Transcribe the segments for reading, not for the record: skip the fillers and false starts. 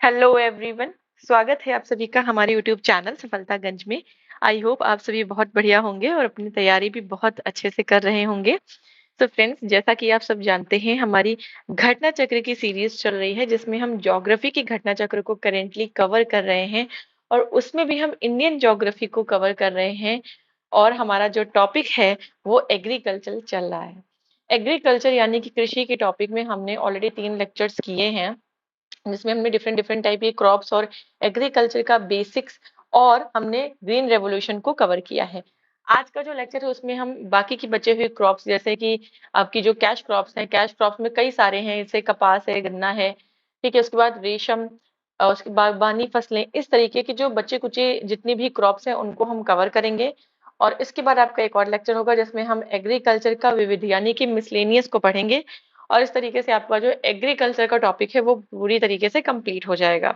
Hello everyone. स्वागत है आप सभी का हमारे यूट्यूब चैनल सफलतागंज में। आई होप आप सभी बहुत बढ़िया होंगे और अपनी तैयारी भी बहुत अच्छे से कर रहे होंगे। तो फ्रेंड्स, जैसा कि आप सब जानते हैं, हमारी घटना चक्र की सीरीज चल रही है जिसमें हम ज्योग्राफी की घटना चक्र को करेंटली कवर कर रहे हैं और उसमें भी हम इंडियन ज्योग्राफी को कवर कर रहे हैं। और हमारा जो टॉपिक है वो एग्रीकल्चर चल रहा है। एग्रीकल्चर यानी कि कृषि के टॉपिक में हमने ऑलरेडी 3 लेक्चर्स किए हैं जिसमें हमने डिफरेंट डिफरेंट टाइप के क्रॉप्स और एग्रीकल्चर का बेसिक्स और हमने ग्रीन रेवोल्यूशन को कवर किया है। आज का जो लेक्चर है उसमें हम बाकी की बचे हुए क्रॉप्स जैसे कि आपकी जो कैश क्रॉप्स हैं, कैश क्रॉप्स में कई सारे हैं, जैसे कपास है, गन्ना है, ठीक है, उसके बाद रेशम और उसके बागबानी फसलें, इस तरीके की जो बच्चे कुचे जितनी भी क्रॉप्स हैं उनको हम कवर करेंगे। और इसके बाद आपका एक और लेक्चर होगा जिसमें हम एग्रीकल्चर का विविध यानी कि मिसलेनियस को पढ़ेंगे और इस तरीके से आपका जो एग्रीकल्चर का टॉपिक है वो पूरी तरीके से कंप्लीट हो जाएगा।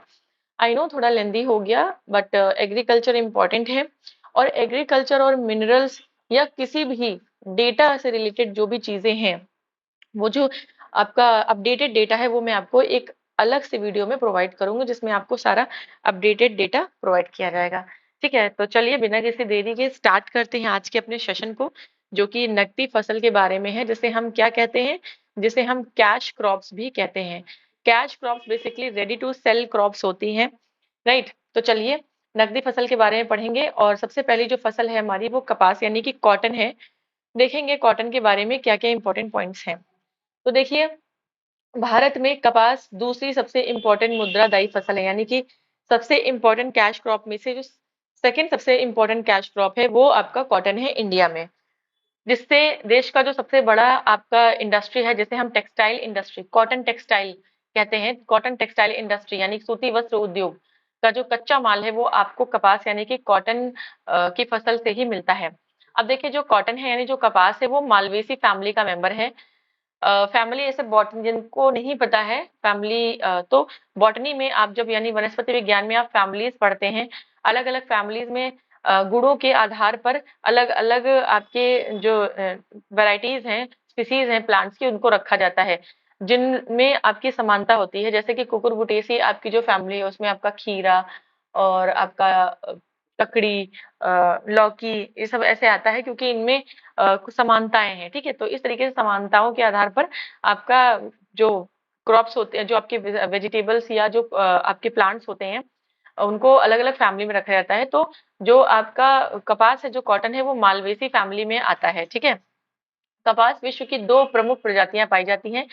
आई नो थोड़ा लेंदी हो गया, बट एग्रीकल्चर इम्पोर्टेंट है। और एग्रीकल्चर और मिनरल्स या किसी भी डेटा से रिलेटेड जो भी चीजें हैं, वो जो आपका अपडेटेड डेटा है वो मैं आपको एक अलग से वीडियो में प्रोवाइड करूंगी जिसमें आपको सारा अपडेटेड डेटा प्रोवाइड किया जाएगा। ठीक है, तो चलिए बिना किसी देरी के स्टार्ट करते हैं आज के अपने सेशन को, जो कि नकदी फसल के बारे में है, जिसे हम क्या कहते हैं, जिसे हम कैश क्रॉप्स भी कहते हैं। Cash crops basically ready to sell crops होती हैं, राइट। तो चलिए नकदी फसल के बारे में पढ़ेंगे और सबसे पहली जो फसल है हमारी वो कपास यानी कि कॉटन है। देखेंगे कॉटन के बारे में क्या क्या इंपॉर्टेंट पॉइंट्स हैं। तो देखिए, भारत में कपास दूसरी सबसे इम्पोर्टेंट मुद्रादायी फसल है, यानी कि सबसे इम्पोर्टेंट कैश क्रॉप में से जो सेकंड सबसे इम्पोर्टेंट कैश क्रॉप है वो आपका कॉटन है इंडिया में। जिससे देश का जो सबसे बड़ा आपका इंडस्ट्री है, जैसे हम टेक्सटाइल इंडस्ट्री, कॉटन टेक्सटाइल कहते हैं, कॉटन टेक्सटाइल इंडस्ट्री यानी सूती वस्त्र उद्योग का जो कच्चा माल है वो आपको कपास यानी कि कॉटन की फसल से ही मिलता है। अब देखिए, जो कॉटन है यानी जो कपास है वो मालवेसी फैमिली का मेंबर है। फैमिली ऐसे बॉटनी जिनको नहीं पता है फैमिली, तो बॉटनी में आप जब यानी वनस्पति विज्ञान में आप फैमिलीज पढ़ते हैं, अलग अलग फैमिलीज में गुणों के आधार पर अलग अलग आपके जो वैरायटीज हैं, स्पीसीज हैं प्लांट्स की, उनको रखा जाता है जिनमें आपकी समानता होती है। जैसे कि कुकुरबुटेसी आपकी जो फैमिली है उसमें आपका खीरा और आपका ककड़ी, लौकी, ये सब ऐसे आता है क्योंकि इनमें कुछ समानताएं हैं। ठीक है, तो इस तरीके से समानताओं के आधार पर आपका जो क्रॉप्स होते हैं, जो आपके वेजिटेबल्स या जो आपके प्लांट्स होते हैं, उनको अलग अलग फैमिली में रखा जाता है। तो जो आपका कपास है, जो कॉटन है, वो मालवेसी फैमिली में आता है। ठीक है, कपास विश्व की दो प्रमुख प्रजातियां पाई जाती हैं,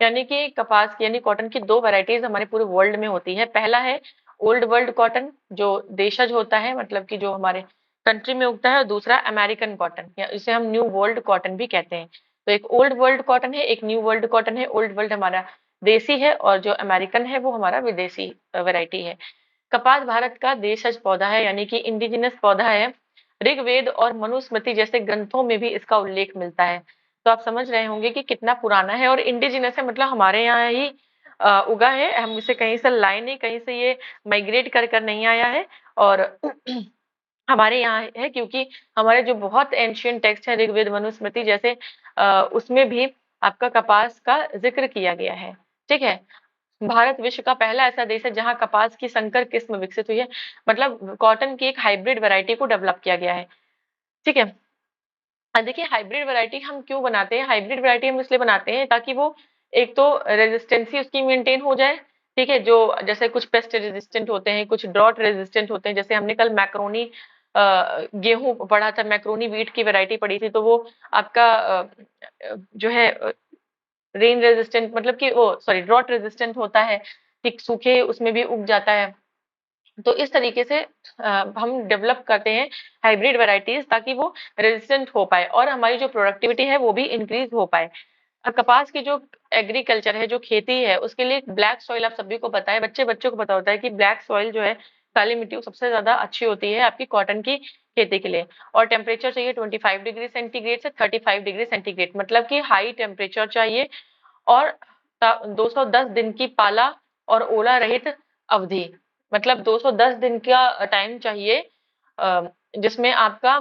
यानी कि कपास की यानी कॉटन की दो वैरायटीज हमारे पूरे वर्ल्ड में होती है। पहला है ओल्ड वर्ल्ड कॉटन, जो देशज होता है, मतलब कि जो हमारे कंट्री में उगता है, और दूसरा अमेरिकन कॉटन या इसे हम न्यू वर्ल्ड कॉटन भी कहते हैं। तो एक ओल्ड वर्ल्ड कॉटन है, एक न्यू वर्ल्ड कॉटन है। ओल्ड वर्ल्ड हमारा देसी है और जो अमेरिकन है वो हमारा विदेशी वैरायटी है। कपास भारत का देशज पौधा है, यानी कि इंडिजिनस पौधा है। ऋग्वेद और मनुस्मृति जैसे ग्रंथों में भी इसका उल्लेख मिलता है। तो आप समझ रहे होंगे कि कितना पुराना है, और इंडिजिनस है मतलब हमारे यहाँ ही उगा है, हम इसे कहीं से लाए नहीं, कहीं से ये माइग्रेट कर कर नहीं आया है। और हमारे यहाँ है क्योंकि हमारे जो बहुत एंशियंट टेक्स्ट है ऋग्वेद मनुस्मृति जैसे, उसमें भी आपका कपास का जिक्र किया गया है। ठीक है, भारत विश्व का पहला ऐसा देश है जहां कपास की संकर किस्म विकसित हुई है, मतलब कॉटन की एक हाइब्रिड वैरायटी को डेवलप किया गया है। ठीक है, देखिए हाइब्रिड वैरायटी हम क्यों बनाते हैं, हाइब्रिड वैरायटी हम इसलिए बनाते हैं ताकि वो एक तो रेजिस्टेंसी उसकी मेंटेन हो जाए। ठीक है, जो जैसे कुछ पेस्ट रेजिस्टेंट होते हैं, कुछ ड्रॉट रेजिस्टेंट होते हैं, जैसे हमने कल मैक्रोनी गेहूं पढ़ा था, मैक्रोनी वीट की वैरायटी पढ़ी थी, तो वो आपका जो है रेन रेजिस्टेंट, मतलब कि वो सॉरी ड्रॉट रेजिस्टेंट होता है कि सूखे उसमें भी उग जाता है। तो इस तरीके से हम डेवलप करते हैं हाइब्रिड वैरायटीज ताकि वो रेजिस्टेंट हो पाए और हमारी जो प्रोडक्टिविटी है वो भी इंक्रीज हो पाए। कपास की जो एग्रीकल्चर है, जो खेती है, उसके लिए ब्लैक सॉइल आप सभी को पता है, बच्चे बच्चों को पता होता है कि ब्लैक सॉइल जो है, काली मिट्टी, वो सबसे ज्यादा अच्छी होती है आपकी कॉटन की खेती के लिए। और टेम्परेचर चाहिए 25 डिग्री सेंटीग्रेड से 35 डिग्री सेंटीग्रेड, मतलब कि हाई टेम्परेचर चाहिए। और 210 दिन की पाला और ओला रहित अवधि, मतलब 210 दिन का टाइम चाहिए, जिसमें आपका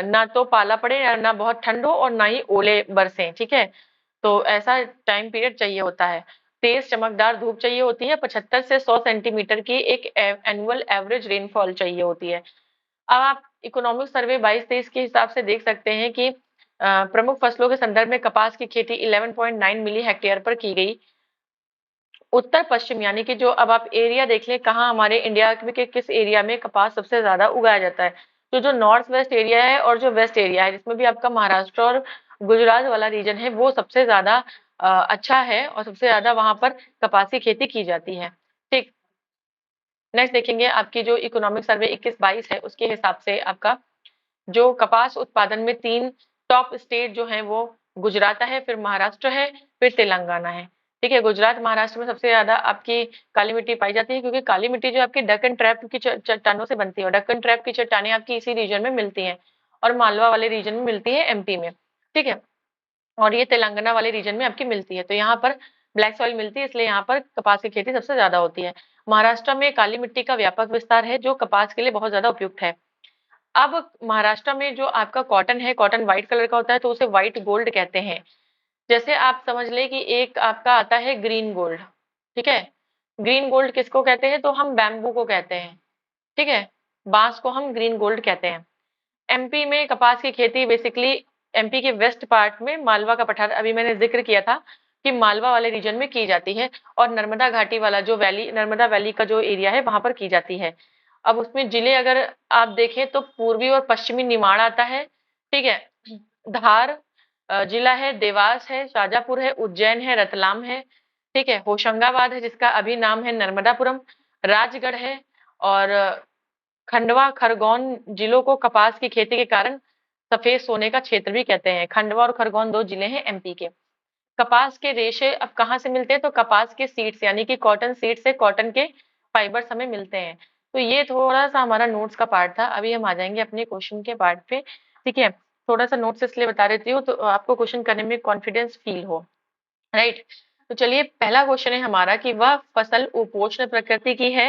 ना तो पाला पड़े, ना बहुत ठंड हो, और ना ही ओले बरसें। ठीक है, तो ऐसा टाइम पीरियड चाहिए होता है। तेज चमकदार धूप चाहिए होती है, 75 से 100 सेंटीमीटर की एक एनुअल एवरेज रेनफॉल चाहिए होती है। अब आप इकोनॉमिक सर्वे 22-23 के हिसाब से देख सकते हैं कि प्रमुख फसलों के संदर्भ में कपास की खेती 11.9 मिली हेक्टेयर पर की गई। उत्तर पश्चिम यानी कि जो अब आप एरिया देख लें कहाँ हमारे इंडिया में के किस एरिया में कपास सबसे ज्यादा उगाया जाता है, तो जो नॉर्थ वेस्ट एरिया है और जो वेस्ट एरिया है जिसमें भी आपका महाराष्ट्र और गुजरात वाला रीजन है वो सबसे ज्यादा अच्छा है और सबसे ज्यादा वहां पर कपास की खेती की जाती है। ठीक, नेक्स्ट देखेंगे आपकी जो इकोनॉमिक सर्वे 21-22 है उसके हिसाब से आपका जो कपास उत्पादन में 3 टॉप स्टेट जो हैं वो गुजरात है, फिर महाराष्ट्र है, फिर तेलंगाना है। ठीक है, गुजरात महाराष्ट्र में सबसे ज्यादा आपकी काली मिट्टी पाई जाती है क्योंकि काली मिट्टी जो आपकी डक्कन ट्रैप की चट्टानों से बनती है और डक्कन ट्रैप की चट्टानें आपकी इसी रीजन में मिलती हैं और मालवा वाले रीजन में मिलती है एमपी में। ठीक है, और ये तेलंगाना वाले रीजन में आपकी मिलती है, तो यहाँ पर ब्लैक सॉइल मिलती है इसलिए यहाँ पर कपास की खेती सबसे ज्यादा होती है। महाराष्ट्र में काली मिट्टी का व्यापक विस्तार है जो कपास के लिए बहुत ज्यादा उपयुक्त है। अब महाराष्ट्र में जो आपका कॉटन है, कॉटन व्हाइट कलर का होता है तो उसे व्हाइट गोल्ड कहते हैं। जैसे आप समझ लें कि एक आपका आता है ग्रीन गोल्ड। ठीक है, ग्रीन गोल्ड किसको कहते हैं, तो हम बैम्बू को कहते हैं। ठीक है, बांस को हम ग्रीन गोल्ड कहते हैं। एमपी में कपास की खेती बेसिकली एमपी के वेस्ट पार्ट में मालवा का पठार, अभी मैंने जिक्र किया था कि मालवा वाले रीजन में की जाती है और नर्मदा घाटी वाला जो वैली, नर्मदा वैली का जो एरिया है वहां पर की जाती है। अब उसमें जिले अगर आप देखें तो पूर्वी और पश्चिमी निमाड़ आता है। ठीक है, धार जिला है, देवास है, शाजापुर है, उज्जैन है, रतलाम है। ठीक है, होशंगाबाद है जिसका अभी नाम है नर्मदापुरम, राजगढ़ है और खंडवा खरगोन जिलों को कपास की खेती के कारण सफेद सोने का क्षेत्र भी कहते हैं। खंडवा और खरगोन 2 जिले हैं एमपी के। कपास के रेशे अब कहाँ से मिलते हैं, तो कपास के सीड्स यानी कि कॉटन सीड से कॉटन के फाइबर्स हमें मिलते हैं। तो ये थोड़ा सा हमारा नोट्स का पार्ट था, अभी हम आ जाएंगे अपने क्वेश्चन के पार्ट पे। ठीक है, थोड़ा सा नोट्स इसलिए बता देती हूँ तो आपको क्वेश्चन करने में कॉन्फिडेंस फील हो। राइट, तो चलिए पहला क्वेश्चन है हमारा कि वह फसल उपोष्ण प्रकृति की है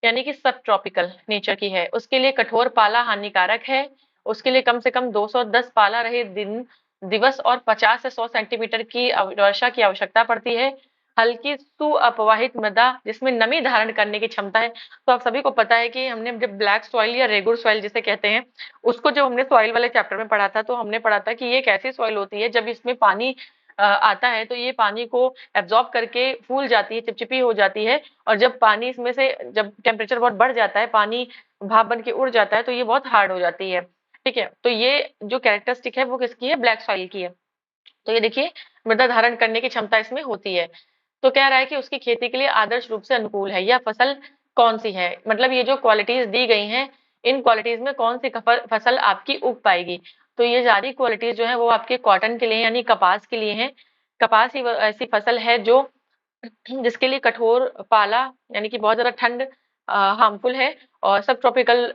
यानी कि सब ट्रॉपिकल नेचर की है, उसके लिए कठोर पाला हानिकारक है, उसके लिए कम से कम 210 पाला रहे दिन दिवस और 50 से 100 सेंटीमीटर की वर्षा की आवश्यकता पड़ती है, हल्की सुअपवाहित मृदा जिसमें नमी धारण करने की क्षमता है। तो आप सभी को पता है कि हमने जब ब्लैक सॉइल या रेगुर सॉइल जिसे कहते हैं उसको जब हमने सॉइल वाले चैप्टर में पढ़ा था तो हमने पढ़ा था कि ये एक ऐसी सॉइल होती है जब इसमें पानी आता है तो ये पानी को एब्जॉर्ब करके फूल जाती है, चिपचिपी हो जाती है और जब पानी इसमें से जब टेम्परेचर बहुत बढ़ जाता है, पानी भाप बन के उड़ जाता है तो ये बहुत हार्ड हो जाती है। ठीक है, तो ये जो कैरेक्टरिस्टिक है वो किसकी है, ब्लैक सॉइल की है। तो ये देखिए मृदा धारण करने की क्षमता इसमें होती है। तो कह रहा है कि उसकी खेती के लिए आदर्श रूप से अनुकूल है। यह फसल कौन सी है, मतलब ये जो क्वालिटीज दी गई हैं इन क्वालिटीज में कौन सी फसल आपकी उग पाएगी। तो ये सारी क्वालिटीज जो है वो आपके कॉटन के लिए यानी कपास के लिए है। कपास ही ऐसी फसल है जो जिसके लिए कठोर पाला यानी कि बहुत ज्यादा ठंड हार्मफुल है और सब ट्रॉपिकल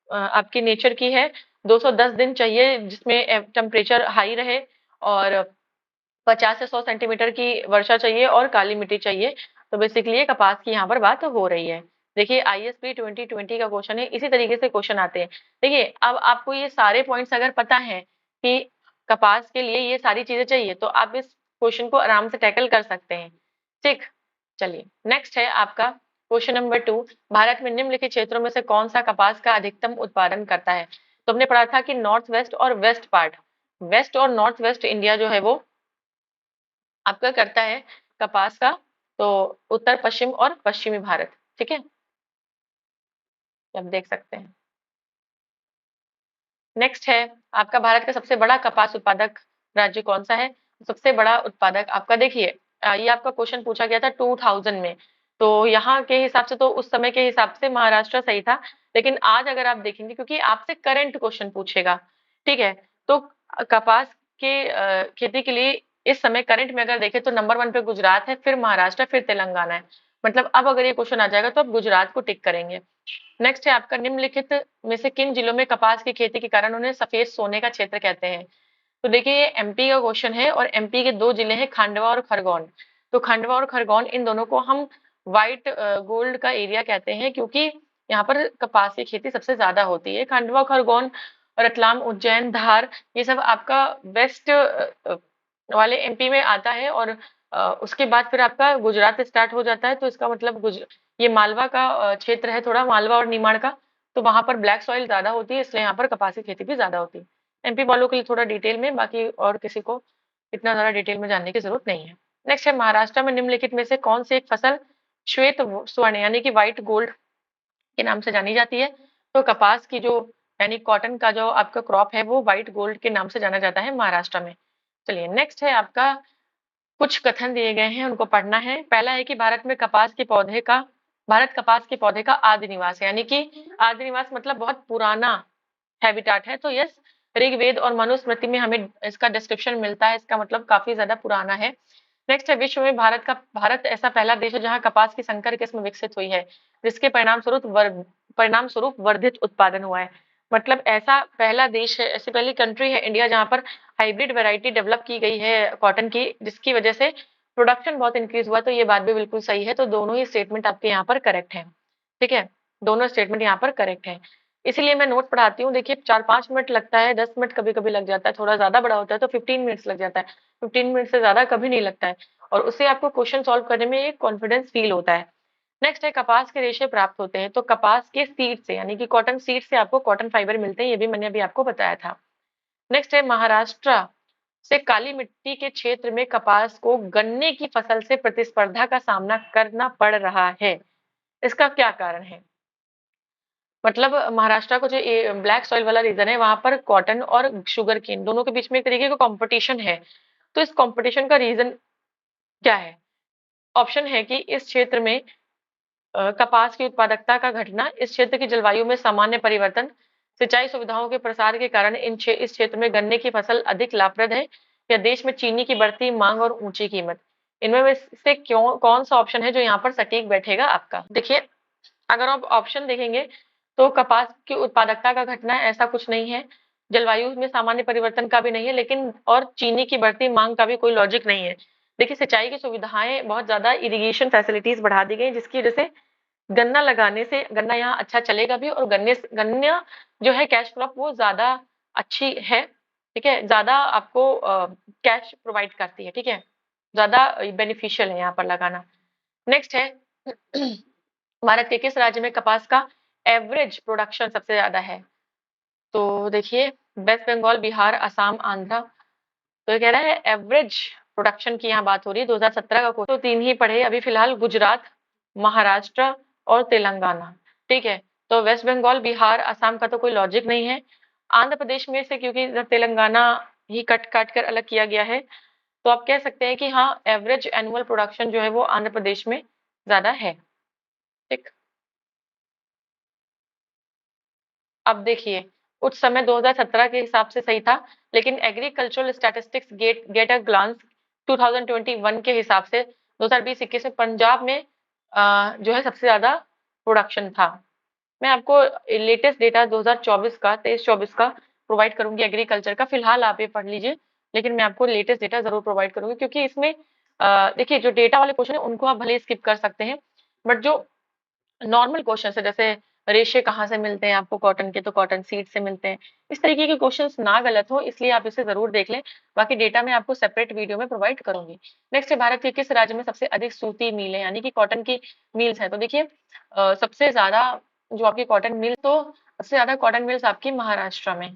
आपकी नेचर की है। 210 दिन चाहिए जिसमें टेम्परेचर हाई रहे और 50 से 100 सेंटीमीटर की वर्षा चाहिए और काली मिट्टी चाहिए। तो बेसिकली ये कपास की यहाँ पर बात हो रही है। देखिए आईएसपी 2020 का क्वेश्चन है, इसी तरीके से क्वेश्चन आते हैं। देखिए अब आपको ये सारे पॉइंट्स अगर पता है कि कपास के लिए ये सारी चीजें चाहिए तो आप इस क्वेश्चन को आराम से टैकल कर सकते हैं। ठीक, चलिए नेक्स्ट है आपका क्वेश्चन नंबर 2। भारत में निम्नलिखित क्षेत्रों में से कौन सा कपास का अधिकतम उत्पादन करता है। तो हमने पढ़ा था कि नॉर्थ वेस्ट और वेस्ट पार्ट, वेस्ट और नॉर्थ वेस्ट इंडिया जो है वो आपका करता है कपास का, तो उत्तर पश्चिम और पश्चिमी भारत। ठीक है, आप देख सकते हैं। नेक्स्ट है आपका भारत का सबसे बड़ा कपास उत्पादक राज्य कौन सा है। सबसे बड़ा उत्पादक आपका देखिए ये आपका क्वेश्चन पूछा गया था 2000 में, तो यहाँ के हिसाब से तो उस समय के हिसाब से महाराष्ट्र सही था, लेकिन आज अगर आप देखेंगे क्योंकि आपसे करंट क्वेश्चन पूछेगा। ठीक है, तो कपास के खेती के लिए इस समय करंट में अगर देखें तो नंबर 1 पे गुजरात है, फिर महाराष्ट्र, फिर तेलंगाना है। मतलब अब अगर ये क्वेश्चन आ जाएगा तो आप गुजरात को टिक करेंगे। नेक्स्ट है आपका निम्नलिखित में से किन जिलों में कपास की खेती के कारण उन्हें सफेद सोने का क्षेत्र कहते हैं। तो देखिए ये एमपी का क्वेश्चन है और एमपी के 2 जिले हैं खांडवा और खरगोन। तो खंडवा और खरगोन इन दोनों को हम व्हाइट गोल्ड का एरिया कहते हैं क्योंकि यहाँ पर कपास की खेती सबसे ज्यादा होती है। खंडवा खरगोन रतलाम उज्जैन धार ये सब आपका वेस्ट वाले एमपी में आता है और उसके बाद फिर आपका गुजरात स्टार्ट हो जाता है, तो इसका मतलब ये मालवा का क्षेत्र है, थोड़ा मालवा और निमाड़ का, तो वहां पर ब्लैक सॉइल ज्यादा होती है, इसलिए यहाँ पर कपास की खेती भी ज्यादा होती है। एमपी वालों के लिए थोड़ा डिटेल में, बाकी और किसी को इतना ज्यादा डिटेल में जानने की जरूरत नहीं है। नेक्स्ट है, महाराष्ट्र में निम्नलिखित में से कौन सी एक फसल श्वेत स्वर्ण यानी कि व्हाइट गोल्ड के नाम से जानी जाती है? तो कपास की जो यानी कॉटन का जो आपका क्रॉप है वो व्हाइट गोल्ड के नाम से जाना जाता है महाराष्ट्र में। चलिए नेक्स्ट है आपका, कुछ कथन दिए गए हैं उनको पढ़ना है। पहला है कि भारत कपास के पौधे का आदि निवास है, यानी कि आदि निवास मतलब बहुत पुराना हैबिटाट है। तो यस, ऋग्वेद और मनुस्मृति में हमें इसका डिस्क्रिप्शन मिलता है, इसका मतलब काफी ज्यादा पुराना है। नेक्स्ट है, विश्व में भारत ऐसा पहला देश है जहां कपास की संकर किस्म विकसित हुई है, जिसके परिणाम स्वरूप वर्धित उत्पादन हुआ है। मतलब ऐसा पहला देश है, ऐसी पहली कंट्री है इंडिया जहां पर हाइब्रिड वैरायटी डेवलप की गई है कॉटन की, जिसकी वजह से प्रोडक्शन बहुत इंक्रीज हुआ। तो ये बात भी बिल्कुल सही है, तो दोनों ही स्टेटमेंट आपके यहाँ पर करेक्ट है। ठीक है, दोनों स्टेटमेंट यहाँ पर करेक्ट है। इसीलिए मैं नोट पढ़ाती हूँ। देखिए 4-5 मिनट लगता है, 10 मिनट कभी कभी लग जाता है, थोड़ा ज्यादा बड़ा होता है तो 15 मिनट्स लग जाता है, 15 मिनट से ज्यादा कभी नहीं लगता है, और उससे आपको क्वेश्चन सॉल्व करने में एक कॉन्फिडेंस फील होता है। नेक्स्ट है, कपास के रेशे प्राप्त होते हैं, तो कपास के सीड से यानी कि कॉटन सीड से आपको कॉटन फाइबर मिलते हैं, ये भी मैंने अभी आपको बताया था। नेक्स्ट है, महाराष्ट्र से काली मिट्टी के क्षेत्र में कपास को गन्ने की फसल से प्रतिस्पर्धा का सामना करना पड़ रहा है, इसका क्या कारण है? मतलब महाराष्ट्र को जो ब्लैक सॉइल वाला रीजन है, वहां पर कॉटन और शुगर केन दोनों के बीच में एक तरीके का कंपटीशन है। तो इस कंपटीशन का रीजन क्या है? ऑप्शन है कि इस क्षेत्र में कपास की उत्पादकता का घटना, इस क्षेत्र की जलवायु में सामान्य परिवर्तन, सिंचाई सुविधाओं के प्रसार के कारण इस क्षेत्र में गन्ने की फसल अधिक लाभप्रद है, या देश में चीनी की बढ़ती मांग और ऊंची कीमत। इनमें से क्यों कौन सा ऑप्शन है जो यहाँ पर सटीक बैठेगा आपका? देखिए, अगर आप ऑप्शन देखेंगे तो कपास की उत्पादकता का घटना ऐसा कुछ नहीं है, जलवायु में सामान्य परिवर्तन का भी नहीं है, लेकिन और चीनी की बढ़ती मांग का भी कोई लॉजिक नहीं है। देखिए, सिंचाई की सुविधाएं बहुत ज्यादा, इरिगेशन फैसिलिटीज बढ़ा दी गई, जिसकी वजह से गन्ना लगाने से गन्ना यहाँ अच्छा चलेगा भी, और गन्ना जो है कैश क्रॉप वो ज्यादा अच्छी है। ठीक है, ज्यादा आपको कैश प्रोवाइड करती है। ठीक है, ज्यादा बेनिफिशियल है यहाँ पर लगाना। नेक्स्ट है, भारत के किस राज्य में कपास का एवरेज प्रोडक्शन सबसे ज्यादा है? तो देखिए, वेस्ट बंगाल, बिहार, असम, आंध्र। तो ये कह रहा है एवरेज प्रोडक्शन की यहाँ बात हो रही है। 2017 का तो 3 ही पढ़े अभी फिलहाल, गुजरात, महाराष्ट्र और तेलंगाना। ठीक है, तो वेस्ट बंगाल, बिहार, असम का तो कोई लॉजिक नहीं है। आंध्र प्रदेश में से, क्योंकि इधर तेलंगाना ही कट काट कर अलग किया गया है, तो आप कह सकते हैं कि हाँ, एवरेज एनुअल प्रोडक्शन जो है वो आंध्र प्रदेश में ज्यादा है। ठीक, अब देखिए, उस समय 2017 के हिसाब से सही था, लेकिन agricultural statistics get a glance 2021 के हिसाब से 2020-21 में पंजाब में जो है सबसे ज्यादा प्रोडक्शन था। मैं आपको लेटेस्ट डेटा 2024 का 23-24 का प्रोवाइड करूंगी एग्रीकल्चर का, फिलहाल आप ये पढ़ लीजिए, लेकिन मैं आपको लेटेस्ट डेटा जरूर प्रोवाइड करूंगी, क्योंकि इसमें देखिए, जो डेटा वाले क्वेश्चन है उनको आप भले स्किप कर सकते हैं, बट जो नॉर्मल क्वेश्चन है, जैसे रेशे कहाँ से मिलते हैं आपको कॉटन के, तो कॉटन सीड से मिलते हैं, इस तरीके के क्वेश्चंस ना गलत हो, इसलिए आप इसे जरूर देख लें। बाकी डेटा मैं आपको सेपरेट वीडियो में प्रोवाइड करूंगी। नेक्स्ट है, भारत के किस राज्य में सबसे अधिक सूती मिल है, यानी कि कॉटन की मिल्स है? तो देखिए, सबसे ज्यादा जो आपकी कॉटन मिल, तो सबसे ज्यादा कॉटन मिल्स आपकी महाराष्ट्र में।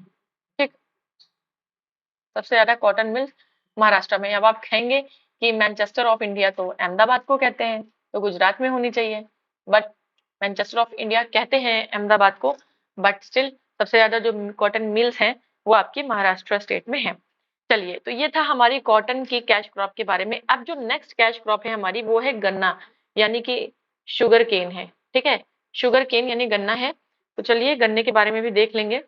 ठीक, सबसे ज्यादा कॉटन मिल्स महाराष्ट्र में। अब आप कहेंगे कि मैनचेस्टर ऑफ इंडिया तो अहमदाबाद को कहते हैं, तो गुजरात में होनी चाहिए, बट मैनचेस्टर ऑफ इंडिया कहते हैं अहमदाबाद को, बट स्टिल सबसे ज्यादा जो कॉटन मिल्स हैं वो आपकी महाराष्ट्र स्टेट में है। चलिए, तो ये था हमारी कॉटन की कैश क्रॉप के बारे में। अब जो नेक्स्ट कैश क्रॉप है हमारी, वो है गन्ना, यानी कि शुगर केन है। ठीक है, शुगर केन यानी गन्ना है। तो चलिए, गन्ने के बारे में भी देख लेंगे।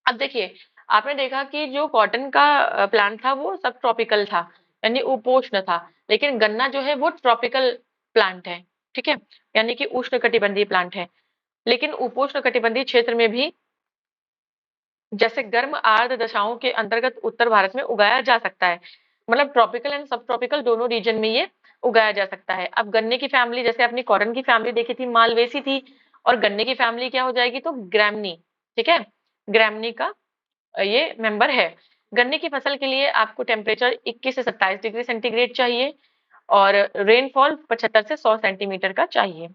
अब देखिए, आपने देखा कि जो कॉटन का प्लांट था वो सब ट्रॉपिकल था, यानी उपोष्ण था, लेकिन गन्ना जो है वो ट्रॉपिकल प्लांट है। ठीक है, यानी कि उष्णकटिबंधीय प्लांट है, लेकिन उपोष्ण कटिबंधीय क्षेत्र में भी, जैसे गर्म आर्द्र दशाओं के अंतर्गत उत्तर भारत में उगाया जा सकता है। मतलब ट्रॉपिकल एंड सब ट्रॉपिकल दोनों रीजन में ये उगाया जा सकता है। अब गन्ने की फैमिली, जैसे अपनी कॉटन की फैमिली देखी थी, मालवेसी थी, और गन्ने की फैमिली क्या हो जाएगी, तो ग्रैमनी। ठीक है, ग्रैमनी का ये मेंबर है। गन्ने की फसल के लिए आपको टेम्परेचर 21 से 27 डिग्री सेंटीग्रेड चाहिए। और रेनफॉल 75 से 100 सेंटीमीटर का चाहिए,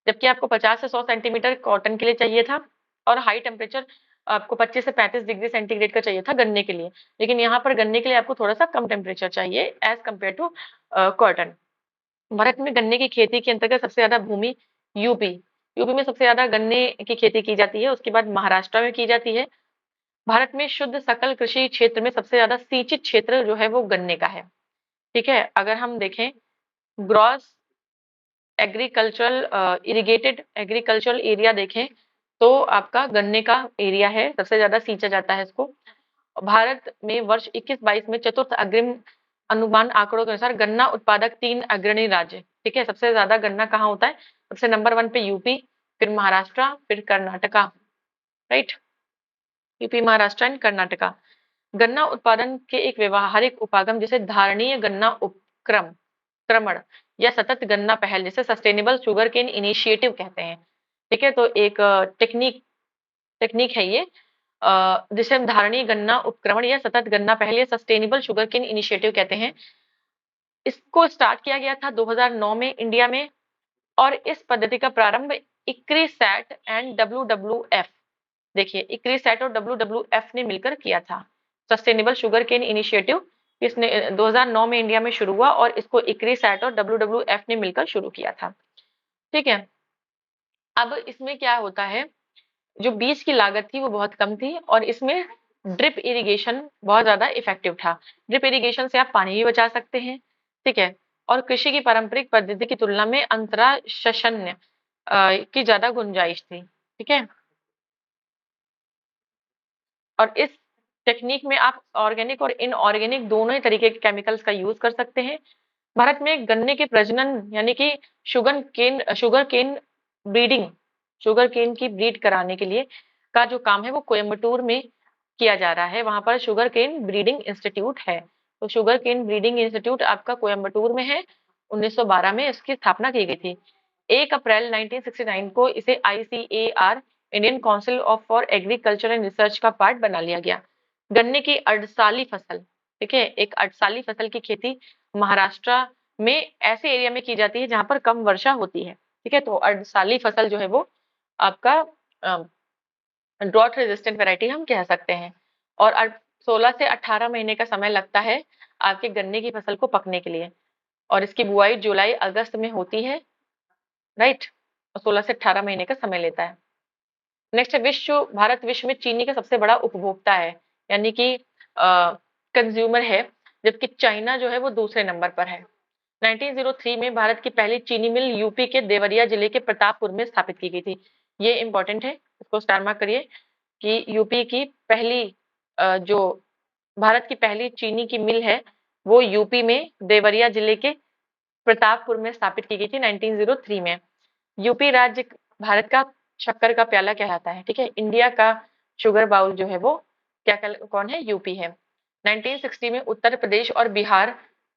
जबकि आपको 50 से 100 सेंटीमीटर कॉटन के लिए चाहिए था, और हाई टेम्परेचर आपको 25 से 35 डिग्री सेंटीग्रेड का चाहिए था गन्ने के लिए। लेकिन यहाँ पर गन्ने के लिए आपको थोड़ा सा कम टेम्परेचर चाहिए एज कम्पेयर टू कॉटन। भारत में गन्ने की खेती के अंतर्गत सबसे ज्यादा भूमि यूपी यूपी में सबसे ज्यादा गन्ने की खेती की जाती है, उसके बाद महाराष्ट्र में की जाती है। भारत में शुद्ध सकल कृषि क्षेत्र में सबसे ज्यादा सिंचित क्षेत्र जो है वो गन्ने का है। ठीक है, अगर हम देखें gross agricultural irrigated agricultural area देखें तो आपका गन्ने का एरिया है, सबसे ज्यादा सींचा जाता है इसको। भारत में वर्ष 21-22 में चतुर्थ अग्रिम अनुमान आंकड़ों के अनुसार गन्ना उत्पादक 3 अग्रणी राज्य, ठीक है, सबसे ज्यादा गन्ना कहाँ होता है? सबसे नंबर 1 पे यूपी, फिर महाराष्ट्र, फिर Karnataka, right. UP, Maharashtra and Karnataka. गन्ना उत्पादन के एक व्यवहारिक उपागम जिसे धारणीय गन्ना उपक्रम क्रमण या सतत गन्ना पहल जिसे सस्टेनेबल शुगर केन इनिशिएटिव कहते हैं। ठीक है, तो एक टेक्निक टेक्निक है ये, जिसे हम धारणीय गन्ना उपक्रमण या सतत गन्ना पहल या सस्टेनेबल शुगर केन इनिशिएटिव कहते हैं। इसको स्टार्ट किया गया था 2009 में इंडिया में, और इस पद्धति का प्रारंभ इक्री सैट एंड डब्ल्यूडब्ल्यूएफ, देखिए इक्री सैट और डब्ल्यूडब्ल्यूएफ ने मिलकर किया था। सस्टेनेबल शुगर केन इनिशिएटिव इसने 2009 में इंडिया में शुरू हुआ, और इसको इक्री सैट और डब्ल्यूडब्ल्यूएफ ने मिलकर शुरू किया था। ठीक है, अब इसमें क्या होता है, जो बीज की लागत थी वो बहुत कम थी, और इसमें ड्रिप इरिगेशन बहुत ज्यादा इफेक्टिव था। ड्रिप इरिगेशन से आप पानी भी बचा सकते हैं, ठीक है, और कृषि की पारंपरिक पद्धति की तुलना में अंतरा शशन्य की ज्यादा गुंजाइश थी। ठीक है, और इस टेक्निक में आप ऑर्गेनिक और इनऑर्गेनिक दोनों ही तरीके के केमिकल्स का यूज कर सकते हैं। भारत में गन्ने के प्रजनन यानी कि sugarcane breeding sugarcane की ब्रीड कराने के लिए का जो काम है वो कोयम्बटूर में किया जा रहा है। वहां पर शुगर केन ब्रीडिंग इंस्टीट्यूट है। तो शुगर केन ब्रीडिंग इंस्टीट्यूट आपका कोयम्बटूर में है। 1912 में इसकी स्थापना की गई थी। 1 अप्रैल 1969 को इसे ICAR Indian council of for agriculture and research का पार्ट बना लिया गया। गन्ने की अर्धसाली फसल, ठीक है, एक अर्धसाली फसल की खेती महाराष्ट्र में ऐसे एरिया में की जाती है जहां पर कम वर्षा होती है। ठीक है, तो अर्धसाली फसल जो है वो आपका ड्रॉट रेजिस्टेंट वैरायटी हम कह सकते हैं। और 16 से 18 महीने का समय लगता है आपके गन्ने की फसल को पकने के लिए, और इसकी बुआई जुलाई अगस्त में होती है, राइट, और 16 से 18 महीने का समय लेता है। नेक्स्ट है भारत विश्व में चीनी का सबसे बड़ा उपभोक्ता है, यानी कि कंज्यूमर है, जबकि चाइना जो है वो दूसरे नंबर पर है। 1903 में भारत की पहली चीनी मिल यूपी के देवरिया जिले के प्रतापपुर में स्थापित की गई थी। ये इंपॉर्टेंट है, इसको स्टार मार्क करिए कि यूपी की पहली जो भारत की पहली चीनी की मिल है वो यूपी में देवरिया जिले के प्रतापपुर में स्थापित की गई थी 1903 में। यूपी राज्य भारत का शक्कर का प्याला कहलाता है। ठीक है, इंडिया का शुगर बाउल जो है वो कौन है? यूपी है। 1960 में उत्तर प्रदेश और बिहार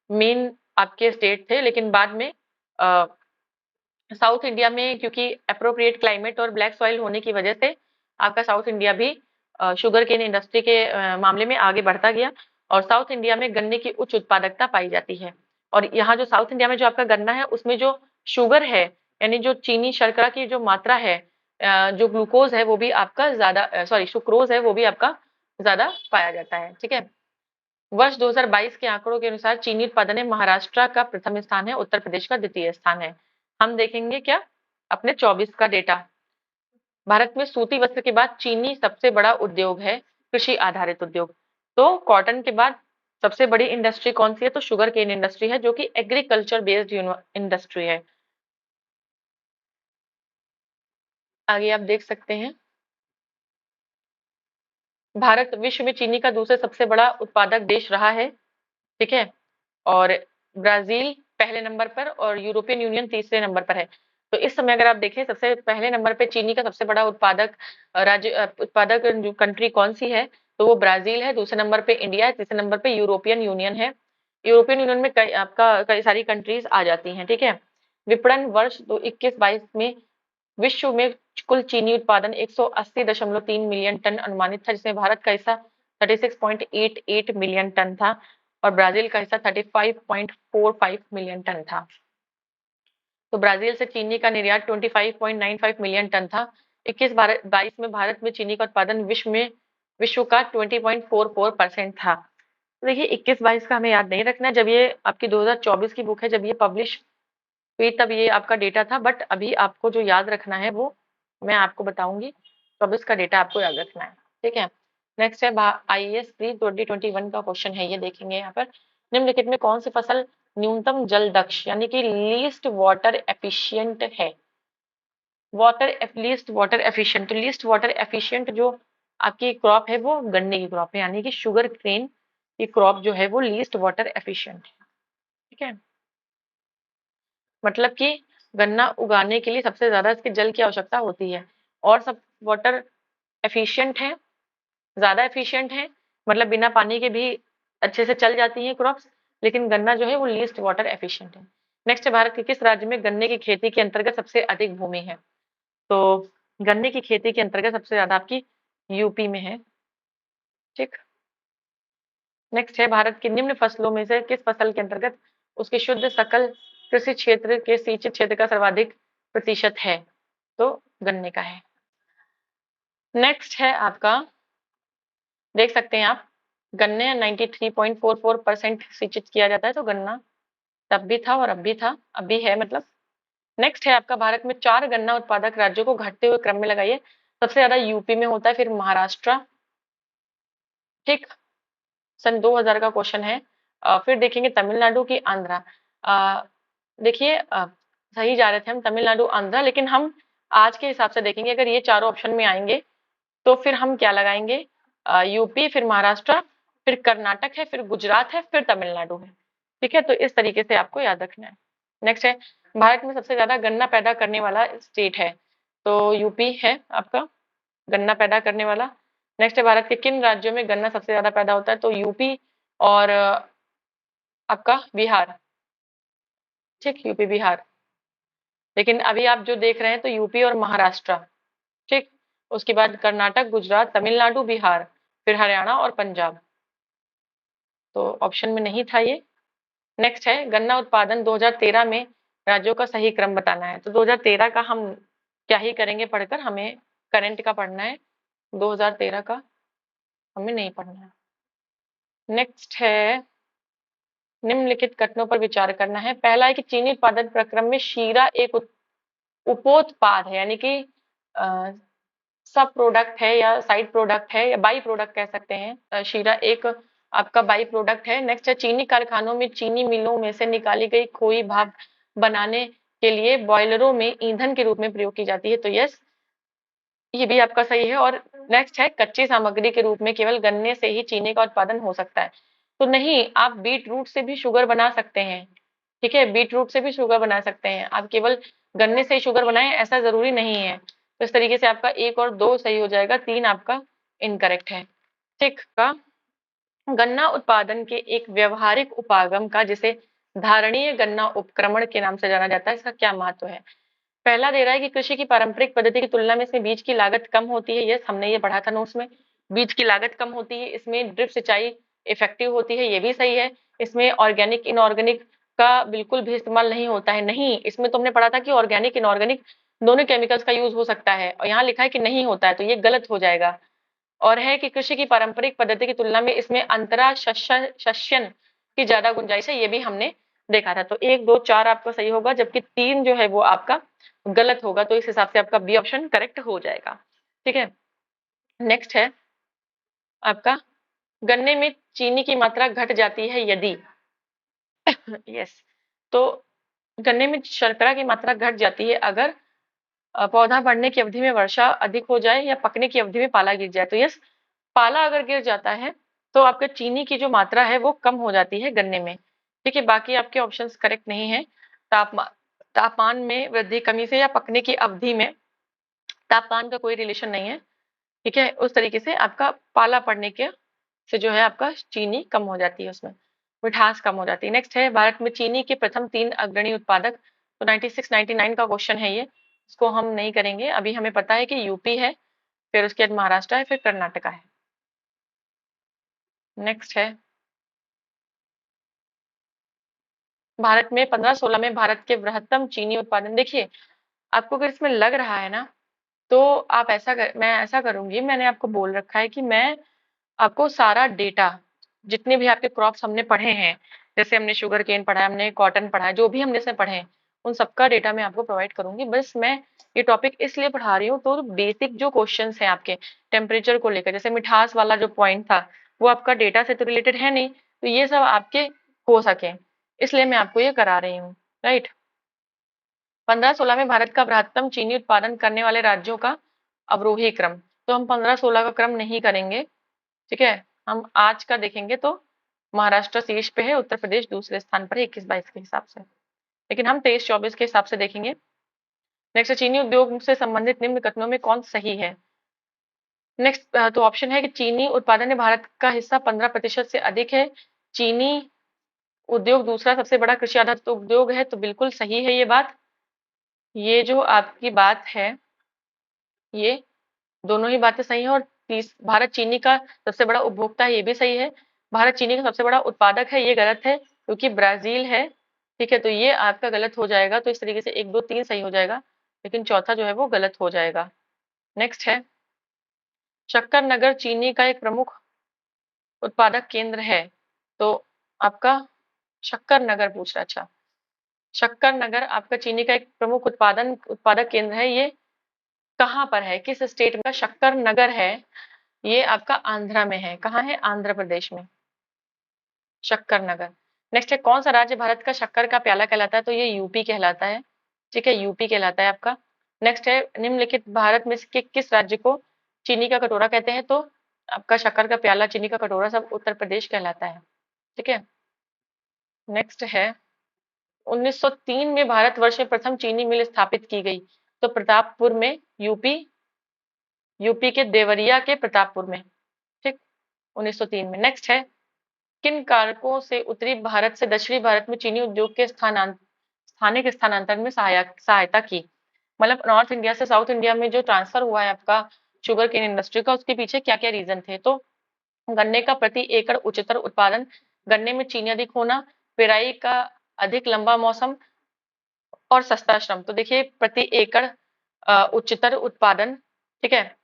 मेन आपके स्टेट थे, लेकिन बाद में साउथ इंडिया में क्योंकि अप्रोप्रिएट क्लाइमेट और ब्लैक सॉइल होने की वजह से आपका साउथ इंडिया भी शुगर केन इंडस्ट्री के मामले में आगे बढ़ता गया, और साउथ इंडिया में गन्ने की उच्च उत्पादकता पाई जाती है। और यहाँ जो साउथ इंडिया में जो आपका गन्ना है उसमें जो शुगर है, यानी जो चीनी शर्करा की जो मात्रा है, जो ग्लूकोज है वो भी आपका ज्यादा, सॉरी सुक्रोज है वो भी आपका ज्यादा पाया जाता है। ठीक है, वर्ष 2022 के आंकड़ों के अनुसार चीनी उत्पादन में महाराष्ट्र का प्रथम स्थान है, उत्तर प्रदेश का द्वितीय स्थान है। हम देखेंगे क्या अपने 24 का डेटा। भारत में सूती वस्त्र के बाद चीनी सबसे बड़ा उद्योग है, कृषि आधारित उद्योग। तो कॉटन के बाद सबसे बड़ी इंडस्ट्री कौन सी है? तो शुगर केन इंडस्ट्री है, जो कि एग्रीकल्चर बेस्ड इंडस्ट्री है। आगे आप देख सकते हैं भारत विश्व में चीनी का दूसरे सबसे बड़ा उत्पादक देश रहा है। ठीक है, और ब्राजील पहले नंबर पर और यूरोपियन यूनियन तीसरे नंबर पर है। तो इस समय अगर आप देखें सबसे पहले नंबर पे चीनी का सबसे बड़ा उत्पादक जो कंट्री कौन सी है, तो वो ब्राजील है। दूसरे नंबर पे इंडिया है, तीसरे नंबर पे यूरोपियन यूनियन है। यूरोपियन यूनियन में कई सारी कंट्रीज आ जाती हैं। ठीक है, विपणन वर्ष 21-22 में विश्व में कुल चीनी उत्पादन 180.3 मिलियन टन अनुमानित था, जिसमें भारत का हिस्सा 36.88 मिलियन टन था। और ब्राजील का हिस्सा 35.45 मिलियन टन था। तो ब्राजील से चीनी का निर्यात 25.95 मिलियन टन था। 21-22 में भारत में चीनी का उत्पादन विश्व का 20.44% था। तो देखिए 21-22 का हमें याद नहीं रखना है, जब ये आपकी 2024 की बुक है, जब ये पब्लिश हुई तब ये आपका डेटा था, बट अभी आपको जो याद रखना है वो मैं आपको बताऊंगी। 24 का डेटा आपको याद रखना है, ठीक है। नेक्स्ट है IAS प्री 2021 का क्वेश्चन है, ये देखेंगे यहाँ पर। निम्नलिखित में कौन सी फसल न्यूनतम जल दक्ष यानी कि लीस्ट वाटर एफिशिएंट है? लीस्ट वाटर एफिशिएंट, तो लीस्ट वाटर एफिशिएंट जो आपकी क्रॉप है वो गन्ने की क्रॉप है, यानी कि शुगर केन की क्रॉप जो है वो लीस्ट वाटर एफिशिएंट है, ठीक है। मतलब कि गन्ना उगाने के लिए सबसे ज्यादा इसके जल की आवश्यकता होती है, और सब वाटर एफिशिएंट है, ज्यादा एफिशिएंट है, मतलब बिना पानी के भी अच्छे से चल जाती हैं क्रॉप्स, लेकिन गन्ना जो है वो लीस्ट वाटर एफिशिएंट है। नेक्स्ट है, भारत के किस राज्य में गन्ने की खेती के अंतर्गत सबसे अधिक भूमि है? तो गन्ने की खेती के अंतर्गत सबसे ज्यादा आपकी यूपी में है, ठीक। नेक्स्ट है, भारत की निम्न फसलों में से किस फसल के अंतर्गत उसके शुद्ध सकल कृषि क्षेत्र के सिंचित क्षेत्र का सर्वाधिक प्रतिशत है? तो गन्ने का है। नेक्स्ट है आपका, देख सकते हैं आप, गन्ने 93.44% सिंचित किया जाता है, तो गन्ना तब भी था और अब भी था, अब भी है मतलब। नेक्स्ट है आपका, भारत में 4 गन्ना उत्पादक राज्यों को घटते हुए क्रम में लगाइए। सबसे ज्यादा यूपी में होता है, फिर महाराष्ट्र, ठीक, सन 2000 का क्वेश्चन है। फिर देखेंगे तमिलनाडु की आंध्रा। देखिए सही जा रहे थे हम, तमिलनाडु आंध्रा, लेकिन हम आज के हिसाब से देखेंगे, अगर ये चारों ऑप्शन में आएंगे तो फिर हम क्या लगाएंगे? यूपी, फिर महाराष्ट्र, फिर कर्नाटक है, फिर गुजरात है, फिर तमिलनाडु है, ठीक है। तो इस तरीके से आपको याद रखना है। नेक्स्ट है, भारत में सबसे ज्यादा गन्ना पैदा करने वाला स्टेट है? तो यूपी है आपका गन्ना पैदा करने वाला। नेक्स्ट है, भारत के किन राज्यों में गन्ना सबसे ज्यादा पैदा होता है? तो यूपी और आपका बिहार, ठीक, यूपी बिहार। लेकिन अभी आप जो देख रहे हैं तो यूपी और महाराष्ट्र, ठीक, उसके बाद कर्नाटक, गुजरात, तमिलनाडु, बिहार, फिर हरियाणा और पंजाब, तो ऑप्शन में नहीं था ये। नेक्स्ट है, गन्ना उत्पादन 2013 में राज्यों का सही क्रम बताना है। तो 2013 का हम क्या ही करेंगे पढ़कर, हमें करंट का पढ़ना है, 2013 का हमें नहीं पढ़ना है। नेक्स्ट है, निम्नलिखित कथनों पर विचार करना है। पहला है कि चीनी उत्पादन प्रक्रम में शीरा एक उपोत्पाद है, यानी कि सब प्रोडक्ट है या साइड प्रोडक्ट है या बाई प्रोडक्ट कह सकते हैं। शीरा एक आपका बाई प्रोडक्ट है। नेक्स्ट है, चीनी कारखानों में चीनी मिलों में से निकाली गई खोई भाप बनाने के लिए बॉयलरों में ईंधन के रूप में प्रयोग की जाती है। तो यस, ये भी आपका सही है। और नेक्स्ट है, कच्ची सामग्री के रूप में केवल गन्ने से ही चीनी का उत्पादन हो सकता है। तो नहीं, आप बीट रूट से भी शुगर बना सकते हैं, ठीक है, बीट रूट से भी शुगर बना सकते हैं। आप केवल गन्ने से ही शुगर बनाएं ऐसा जरूरी नहीं है। तो इस तरीके से आपका 1 और 2 सही हो जाएगा, 3 आपका इनकरेक्ट है, ठीक। का गन्ना उत्पादन के एक व्यवहारिक उपागम का, जिसे धारणीय गन्ना उपक्रमण के नाम से जाना जाता है, इसका क्या महत्व है? पहला दे रहा है कि कृषि की पारंपरिक पद्धति की तुलना में इसमें बीज की लागत कम होती है। यस, हमने ये पढ़ा था नोट्स में, बीज की लागत कम होती है। इसमें ड्रिप सिंचाई इफेक्टिव होती है, ये भी सही है। इसमें ऑर्गेनिक इनऑर्गेनिक का बिल्कुल भी इस्तेमाल नहीं होता है। नहीं, इसमें तुमने पढ़ा था कि ऑर्गेनिक इनऑर्गेनिक दोनों केमिकल्स का यूज हो सकता है, और यहाँ लिखा है कि नहीं होता है, तो ये गलत हो जाएगा। और है कि कृषि की पारंपरिक पद्धति की तुलना में इसमें अंतरा शस्यन की ज्यादा गुंजाइश है, ये भी हमने देखा था। तो 1, 2, 4 आपका सही होगा, जबकि 3 जो है वो आपका गलत होगा। तो इस हिसाब से आपका बी ऑप्शन करेक्ट हो जाएगा, ठीक है। नेक्स्ट है आपका, गन्ने में चीनी की मात्रा घट जाती है यदि यस, तो गन्ने में शर्करा की मात्रा घट जाती है अगर पौधा बढ़ने की अवधि में वर्षा अधिक हो जाए या पकने की अवधि में पाला गिर जाए। तो यस, पाला अगर गिर जाता है तो आपके चीनी की जो मात्रा है वो कम हो जाती है गन्ने में, ठीक है। बाकी आपके ऑप्शंस करेक्ट नहीं है। तापमान तापमान में वृद्धि कमी से या पकने की अवधि में तापमान का कोई रिलेशन नहीं है, ठीक है। उस तरीके से आपका पाला पड़ने के से जो है आपका चीनी कम हो जाती है, उसमें मिठास कम हो जाती है। नेक्स्ट है, भारत में चीनी के प्रथम 3 अग्रणी उत्पादक। तो 96 99 का क्वेश्चन है ये, इसको हम नहीं करेंगे। अभी हमें पता है कि यूपी है, फिर उसके बाद महाराष्ट्र है, फिर कर्नाटका है। नेक्स्ट है, भारत में 15-16 में भारत के बृहत्तम चीनी उत्पादन, देखिए आपको अगर इसमें लग रहा है ना, तो आप मैं ऐसा करूंगी, मैंने आपको बोल रखा है कि मैं आपको सारा डेटा, जितने भी आपके क्रॉप्स हमने पढ़े हैं, जैसे हमने शुगर केन पढ़ा है, हमने कॉटन पढ़ा है, जो भी हमने इसमें पढ़े हैं, उन सबका डेटा मैं आपको प्रोवाइड करूंगी। बस मैं ये टॉपिक इसलिए पढ़ा रही हूँ तो बेसिक जो क्वेश्चंस हैं आपके टेम्परेचर को लेकर, जैसे मिठास वाला जो पॉइंट था, वो आपका डेटा से तो रिलेटेड है नहीं, तो ये सब आपके हो सके, इसलिए मैं आपको ये करा रही हूँ। राइट। 15-16 में भारत का बृहत्तम चीनी उत्पादन करने वाले राज्यों का अवरोही क्रम, तो हम 15-16 का क्रम नहीं करेंगे। ठीक है, हम आज का देखेंगे तो महाराष्ट्र शीर्ष पे है, उत्तर प्रदेश दूसरे स्थान पर है 21-22 के हिसाब से, लेकिन हम 23-24 के हिसाब से देखेंगे। नेक्स्ट, चीनी उद्योग से संबंधित निम्न कथनों में कौन सही है? नेक्स्ट तो ऑप्शन है कि चीनी उत्पादन में भारत का हिस्सा 15% से अधिक है। चीनी उद्योग दूसरा सबसे बड़ा कृषि आधारित उद्योग है, तो बिल्कुल सही है ये बात। ये जो आपकी बात है, ये दोनों ही बातें सही हैं। और भारत चीनी का सबसे बड़ा उपभोक्ता है, ये भी सही है। भारत चीनी का सबसे बड़ा उत्पादक है, ये गलत है, क्योंकि ब्राजील है। ठीक है, तो ये आपका गलत हो जाएगा। तो इस तरीके से 1 2 3 सही हो जाएगा, लेकिन चौथा जो है वो गलत हो जाएगा। नेक्स्ट है, शक्कर नगर चीनी का एक प्रमुख उत्पादक केंद्र है, तो आपका शक्कर नगर पूछ रहा है। अच्छा, शक्कर नगर आपका चीनी का एक प्रमुख उत्पादक केंद्र है। ये कहाँ पर है, किस स्टेट में शक्कर नगर है? ये आपका आंध्रा में है। कहाँ है? आंध्र प्रदेश में शक्कर नगर। नेक्स्ट है, कौन सा राज्य भारत का शक्कर का प्याला कहलाता है? तो ये यूपी कहलाता है। ठीक है, यूपी कहलाता है आपका। नेक्स्ट है, निम्नलिखित भारत में से किस राज्य को चीनी का कटोरा कहते हैं? तो आपका शक्कर का प्याला, चीनी का कटोरा सब उत्तर प्रदेश कहलाता है। ठीक है। नेक्स्ट है, 1903 में भारतवर्ष में प्रथम चीनी मिल स्थापित की गई, तो प्रतापपुर में, यूपी के देवरिया के प्रतापपुर में। ठीक, 1903 में। नेक्स्ट है, किन कारकों से उत्तरी भारत से दक्षिणी भारत में चीनी उद्योग के स्थानिक स्थानांतरण में सहायता की? मतलब नॉर्थ इंडिया से साउथ इंडिया में जो ट्रांसफर हुआ है आपका शुगर केन इंडस्ट्री का, उसके पीछे क्या क्या रीजन थे? तो गन्ने का प्रति एकड़ उच्चतर उत्पादन, गन्ने में चीनी अधिक होना, पेराई का अधिक लंबा मौसम, और सस्ता श्रम। तो देखिए, प्रति एकड़ उच्चतर उत्पादन। ठीक है,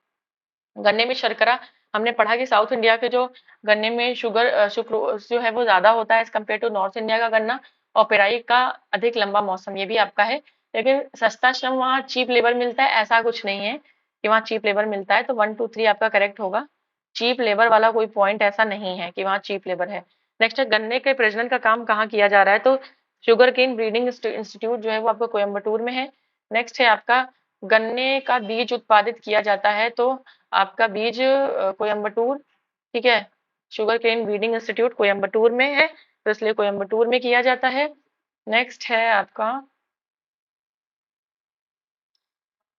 गन्ने में शर्करा, हमने पढ़ा कि साउथ इंडिया के जो गन्ने में सुक्रोज जो है वो ज्यादा होता है as compare to north India का गन्ना। और पेराई का अधिक लंबा मौसम, ये भी आपका है। लेकिन सस्ता श्रम, वहाँ चीप लेबर मिलता है, ऐसा कुछ नहीं है कि वहाँ चीप लेबर मिलता है। तो 1 2 3 आपका करेक्ट होगा। चीप लेबर वाला कोई पॉइंट ऐसा नहीं है कि वहाँ चीप लेबर है। नेक्स्ट है, गन्ने के प्रजनन का काम कहाँ किया जा रहा है? तो शुगर केन ब्रीडिंग इंस्टीट्यूट जो है वो आपको कोयम्बटूर में है। नेक्स्ट है आपका, गन्ने का बीज उत्पादित किया जाता है, तो आपका बीज कोयम्बटूर। ठीक है, sugarcane breeding institute Coimbatore में है, तो इसलिए कोयम्बटूर में किया जाता है। नेक्स्ट है आपका,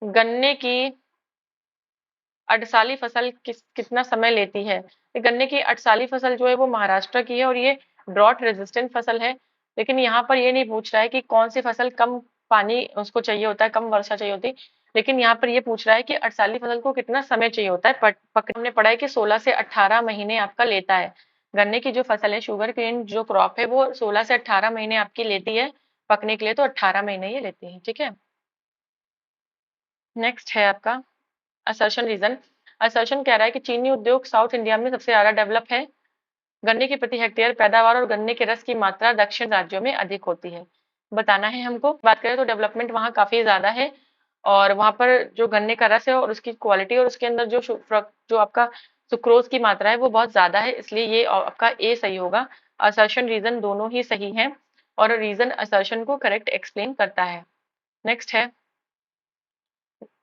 गन्ने की अटसाली फसल कितना समय लेती है? ये गन्ने की अटसाली फसल जो है वो महाराष्ट्र की है, और ये ड्रॉट रेजिस्टेंट फसल है। लेकिन यहाँ पर ये नहीं पूछ रहा है कि कौन सी फसल कम पानी उसको चाहिए होता है, कम वर्षा चाहिए होती, लेकिन यहाँ पर ये पूछ रहा है कि अटसाली फसल को कितना समय चाहिए होता है हमने पढ़ा है कि 16 से 18 महीने आपका लेता है। गन्ने की जो फसल है, शुगर केन जो क्रॉप है, वो 16 से 18 महीने आपकी लेती है पकने के लिए, तो 18 महीने ये लेती है। ठीक है। नेक्स्ट है आपका असर्शन रीजन। असर्शन कह रहा है कि चीनी उद्योग साउथ इंडिया में सबसे ज्यादा डेवलप है। गन्ने की प्रति हेक्टेयर पैदावार और गन्ने के रस की मात्रा दक्षिण राज्यों में अधिक होती है। बताना है हमको। बात करें तो डेवलपमेंट वहाँ काफी ज्यादा है, और वहाँ पर जो गन्ने का रस है और उसकी क्वालिटी और उसके अंदर जो आपका सुक्रोज की मात्रा है वो बहुत ज्यादा है, इसलिए ये आपका ए सही होगा। असर्शन रीजन दोनों ही सही है, और रीजन असर्शन को करेक्ट एक्सप्लेन करता है। नेक्स्ट है,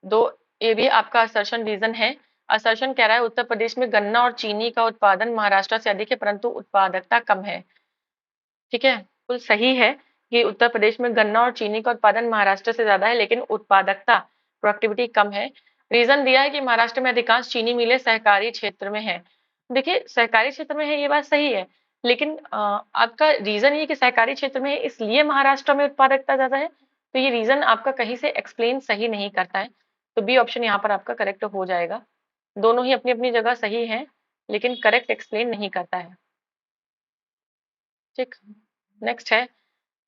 दो, ये भी आपका असर्शन रीजन है। असर्शन कह रहा है उत्तर प्रदेश में गन्ना और चीनी का उत्पादन महाराष्ट्र से अधिक है, परंतु उत्पादकता कम है। ठीक है, बिल्कुल सही है कि उत्तर प्रदेश में गन्ना और चीनी का उत्पादन महाराष्ट्र से ज्यादा है, लेकिन उत्पादकता, प्रोडक्टिविटी कम है। रीजन दिया है कि महाराष्ट्र में अधिकांश चीनी मिलें सहकारी क्षेत्र में है। देखिए, सहकारी क्षेत्र में है, ये बात सही है, लेकिन आपका रीजन ये कि सहकारी क्षेत्र में है इसलिए महाराष्ट्र में उत्पादकता ज्यादा है, तो ये रीजन आपका कहीं से एक्सप्लेन सही नहीं करता है। तो बी ऑप्शन यहाँ पर आपका करेक्ट हो जाएगा। दोनों ही अपनी अपनी जगह सही है, लेकिन करेक्ट एक्सप्लेन नहीं करता है। ठीक। नेक्स्ट है,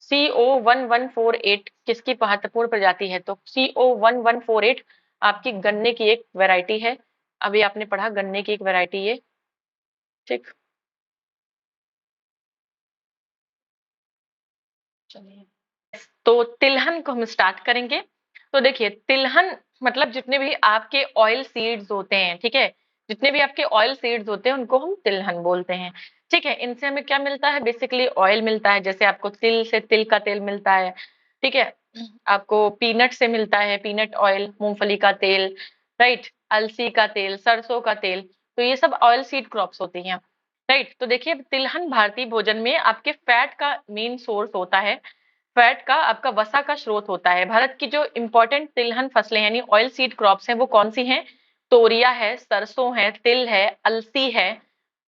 CO1148 किसकी महत्वपूर्ण प्रजाति है? तो CO1148 आपकी गन्ने की एक वैरायटी है। अभी आपने पढ़ा गन्ने की एक वैरायटी ये, ठीक। चलिए, तो तिलहन को हम स्टार्ट करेंगे। तो देखिए तिलहन मतलब जितने भी आपके ऑयल सीड्स होते हैं, ठीक है, जितने भी आपके ऑयल सीड्स होते हैं उनको हम तिलहन बोलते हैं। ठीक है, इनसे हमें क्या मिलता है? बेसिकली ऑयल मिलता है। जैसे आपको तिल से तिल का तेल मिलता है, ठीक है, आपको पीनट से मिलता है पीनट ऑयल, मूंगफली का तेल, राइट, अलसी का तेल, सरसों का तेल। तो ये सब ऑयल सीड क्रॉप्स होती हैं, राइट। तो देखिए तिलहन भारतीय भोजन में आपके फैट का मेन सोर्स होता है, फैट का आपका वसा का स्रोत होता है। भारत की जो इंपॉर्टेंट तिलहन फसलें यानी ऑयल सीड क्रॉप्स हैं वो कौन सी हैं? तोरिया है, सरसों है, तिल है, अलसी है,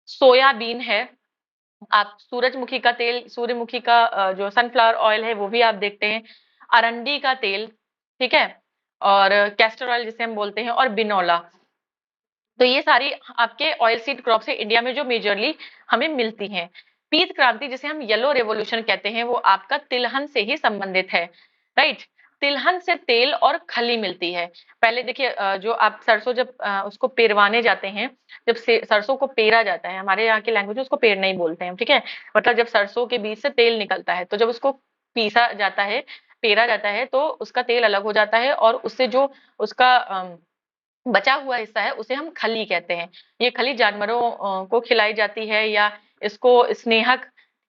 सोयाबीन है, आप सूरजमुखी का तेल, सूर्यमुखी का जो सनफ्लावर ऑयल है वो भी आप देखते हैं, अरंडी का तेल, ठीक है, और कैस्टर ऑयल जिसे हम बोलते हैं, और बिनोला। तो ये सारी आपके ऑयल सीड क्रॉप्स है इंडिया में जो मेजरली हमें मिलती हैं। पीत क्रांति जिसे हम येलो रेवोल्यूशन कहते हैं वो आपका तिलहन से ही संबंधित है, राइट। तिलहन से तेल और खली मिलती है। पहले देखिए जो आप सरसों जब उसको पेरवाने जाते हैं, जब से सरसों को पेरा जाता है, हमारे यहाँ की लैंग्वेज में उसको पेरना ही बोलते हैं, ठीक है, मतलब जब सरसों के बीज से तेल निकलता है तो जब उसको पीसा जाता है, पेरा जाता है, तो उसका तेल अलग हो जाता है और उससे जो उसका बचा हुआ हिस्सा है उसे हम खली कहते हैं। ये खली जानवरों को खिलाई जाती है, या इसको स्नेहक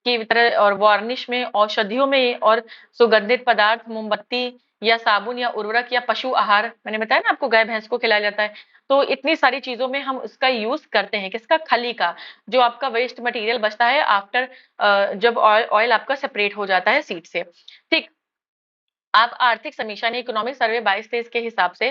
की तरह और वार्निश में, औषधियों में और सुगंधित पदार्थ, मोमबत्ती या साबुन या उर्वरक या पशु आहार, मैंने बताया ना आपको गाय भैंस को खिलाया जाता है, तो इतनी सारी चीजों में हम इसका यूज करते हैं। किसका? खली का, जो आपका वेस्ट मटेरियल बचता है आफ्टर जब ऑयल ऑयल आपका सेपरेट हो जाता है सीड से, ठीक। आप आर्थिक समीक्षा यानी इकोनॉमिक सर्वे 22-23 के हिसाब से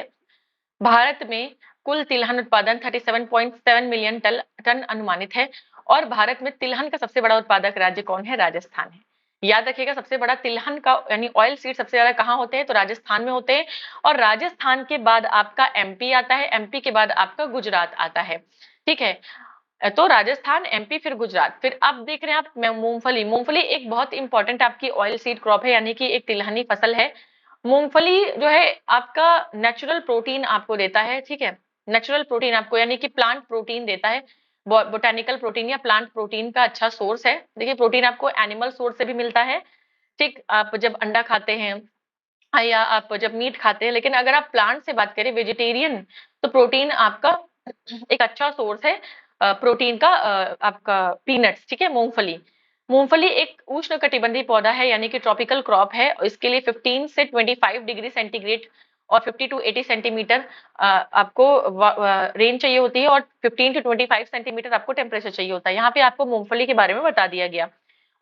भारत में कुल तिलहन उत्पादन 37.7 मिलियन टन अनुमानित है। और भारत में तिलहन का सबसे बड़ा उत्पादक राज्य कौन है? राजस्थान है। याद रखिएगा, सबसे बड़ा तिलहन का यानी ऑयल सीड सबसे ज्यादा कहाँ होते हैं? तो राजस्थान में होते हैं। और राजस्थान के बाद आपका एमपी आता है, एमपी के बाद आपका गुजरात आता है, ठीक है। तो राजस्थान, एमपी, फिर गुजरात। फिर अब देख रहे हैं आप मूंगफली। मूंगफली एक बहुत इंपॉर्टेंट आपकी ऑयल सीड क्रॉप है, यानी कि एक तिलहनी फसल है। मूंगफली जो है आपका नेचुरल प्रोटीन आपको देता है, ठीक है, नेचुरल प्रोटीन आपको यानी कि प्लांट प्रोटीन देता है। बोटेनिकल प्रोटीन या प्लांट प्रोटीन का अच्छा सोर्स है। देखिए प्रोटीन आपको एनिमल सोर्स से भी मिलता है, ठीक, आप जब अंडा खाते हैं या आप जब मीट खाते हैं, लेकिन अगर आप प्लांट से बात करें, वेजिटेरियन, तो प्रोटीन आपका एक अच्छा सोर्स है प्रोटीन का, आपका पीनट्स, ठीक है, मूंगफली। मूंगफली एक उष्णकटिबंधीय पौधा है यानी कि ट्रॉपिकल क्रॉप है। इसके लिए 15 से 25 डिग्री सेंटीग्रेड और 50 टू 80 सेंटीमीटर आपको रेंज चाहिए होती है, और 15 टू 25 सेंटीमीटर आपको टेम्परेचर चाहिए होता है। यहाँ पे आपको मूंगफली के बारे में बता दिया गया।